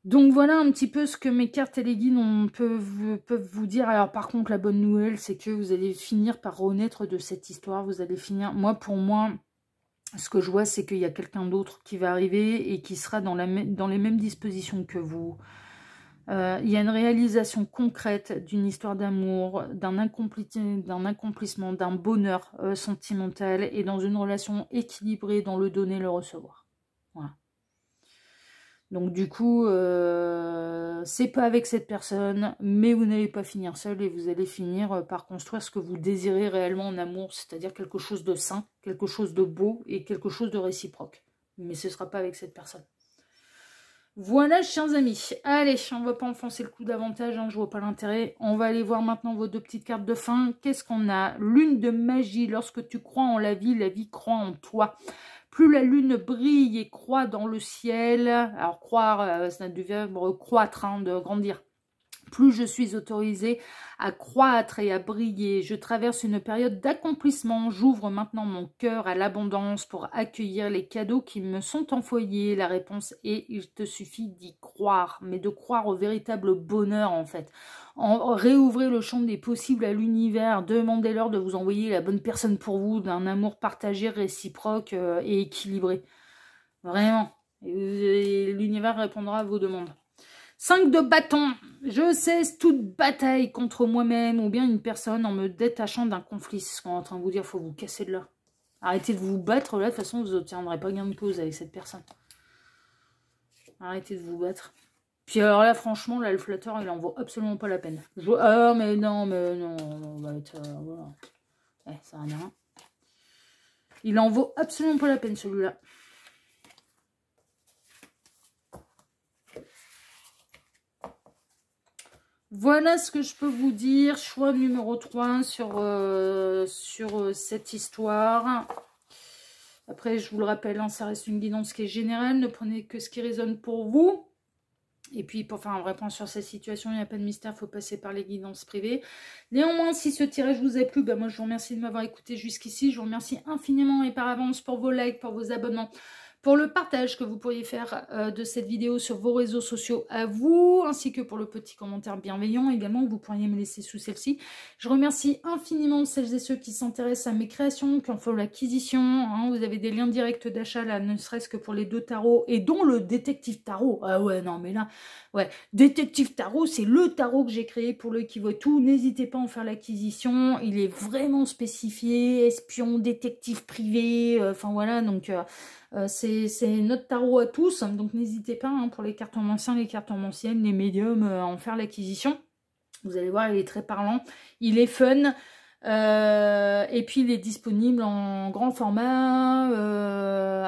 Donc voilà un petit peu ce que mes cartes et les guides peuvent vous dire. Alors par contre, la bonne nouvelle, c'est que vous allez finir par renaître de cette histoire. Vous allez finir... Pour moi, ce que je vois, c'est qu'il y a quelqu'un d'autre qui va arriver et qui sera dans les mêmes dispositions que vous. Il y a une réalisation concrète d'une histoire d'amour, d'un accomplissement, d'un bonheur sentimental et dans une relation équilibrée dans le donner et le recevoir. Voilà. Donc du coup, c'est pas avec cette personne, mais vous n'allez pas finir seul et vous allez finir par construire ce que vous désirez réellement en amour, c'est-à-dire quelque chose de sain, quelque chose de beau et quelque chose de réciproque. Mais ce ne sera pas avec cette personne. Voilà, chers amis. Allez, on va pas enfoncer le coup davantage, hein, je vois pas l'intérêt. On va aller voir maintenant vos deux petites cartes de fin. Qu'est-ce qu'on a? Lune de magie. Lorsque tu crois en la vie croit en toi. Plus la lune brille et croît dans le ciel, alors croire, c'est du verbe croître, hein, de grandir. Plus je suis autorisée à croître et à briller. Je traverse une période d'accomplissement. J'ouvre maintenant mon cœur à l'abondance pour accueillir les cadeaux qui me sont envoyés. La réponse est, il te suffit d'y croire, mais de croire au véritable bonheur en fait. Réouvrez le champ des possibles à l'univers. Demandez-leur de vous envoyer la bonne personne pour vous, d'un amour partagé, réciproque et équilibré. Vraiment. Et l'univers répondra à vos demandes. 5 de bâton. Je cesse toute bataille contre moi-même ou bien une personne en me détachant d'un conflit. C'est ce qu'on est en train de vous dire. Il faut vous casser de là. Arrêtez de vous battre. Là, de toute façon, vous n'obtiendrez pas gain de cause avec cette personne. Arrêtez de vous battre. Puis alors là, franchement, là, le flatteur, il en vaut absolument pas la peine. Ah, mais non, on va être... voilà. Ça n'a rien. Il en vaut absolument pas la peine, celui-là. Voilà ce que je peux vous dire. Choix numéro 3 sur cette histoire. Après, je vous le rappelle, hein, ça reste une guidance qui est générale. Ne prenez que ce qui résonne pour vous. Et puis, pour faire un vrai point sur cette situation, il n'y a pas de mystère, il faut passer par les guidances privées. Néanmoins, si ce tirage vous a plu, moi je vous remercie de m'avoir écouté jusqu'ici. Je vous remercie infiniment et par avance pour vos likes, pour vos abonnements, pour le partage que vous pourriez faire de cette vidéo sur vos réseaux sociaux à vous, ainsi que pour le petit commentaire bienveillant également que vous pourriez me laisser sous celle-ci. Je remercie infiniment celles et ceux qui s'intéressent à mes créations, qui en font l'acquisition. Hein, vous avez des liens directs d'achat là, ne serait-ce que pour les 2 tarots et dont le détective tarot. Ah ouais, non mais là, ouais, détective tarot, c'est le tarot que j'ai créé pour le qui voit tout. N'hésitez pas à en faire l'acquisition. Il est vraiment spécifié, espion, détective privé, enfin voilà, donc... c'est notre tarot à tous, donc n'hésitez pas hein, pour les cartes en ancien, les cartes en anciennes, les médiums, à en faire l'acquisition. Vous allez voir, il est très parlant, il est fun. Et puis il est disponible en grand format,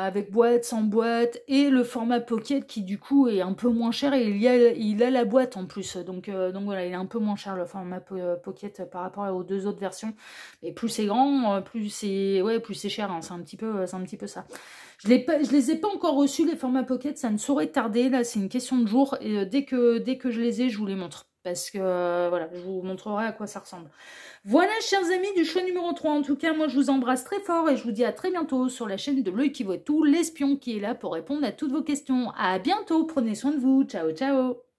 avec boîte, sans boîte, et le format Pocket qui du coup est un peu moins cher, et il a la boîte en plus, donc voilà, il est un peu moins cher le format Pocket par rapport aux deux autres versions. Et plus c'est grand, plus c'est cher, hein, c'est un petit peu ça. Je les ai pas encore reçus, les formats Pocket, ça ne saurait tarder, là c'est une question de jour, et dès que je les ai, je vous les montre. Parce que, voilà, je vous montrerai à quoi ça ressemble. Voilà, chers amis du choix numéro 3. En tout cas, moi, je vous embrasse très fort et je vous dis à très bientôt sur la chaîne de L'Œil qui voit tout, l'espion qui est là pour répondre à toutes vos questions. À bientôt, prenez soin de vous. Ciao, ciao.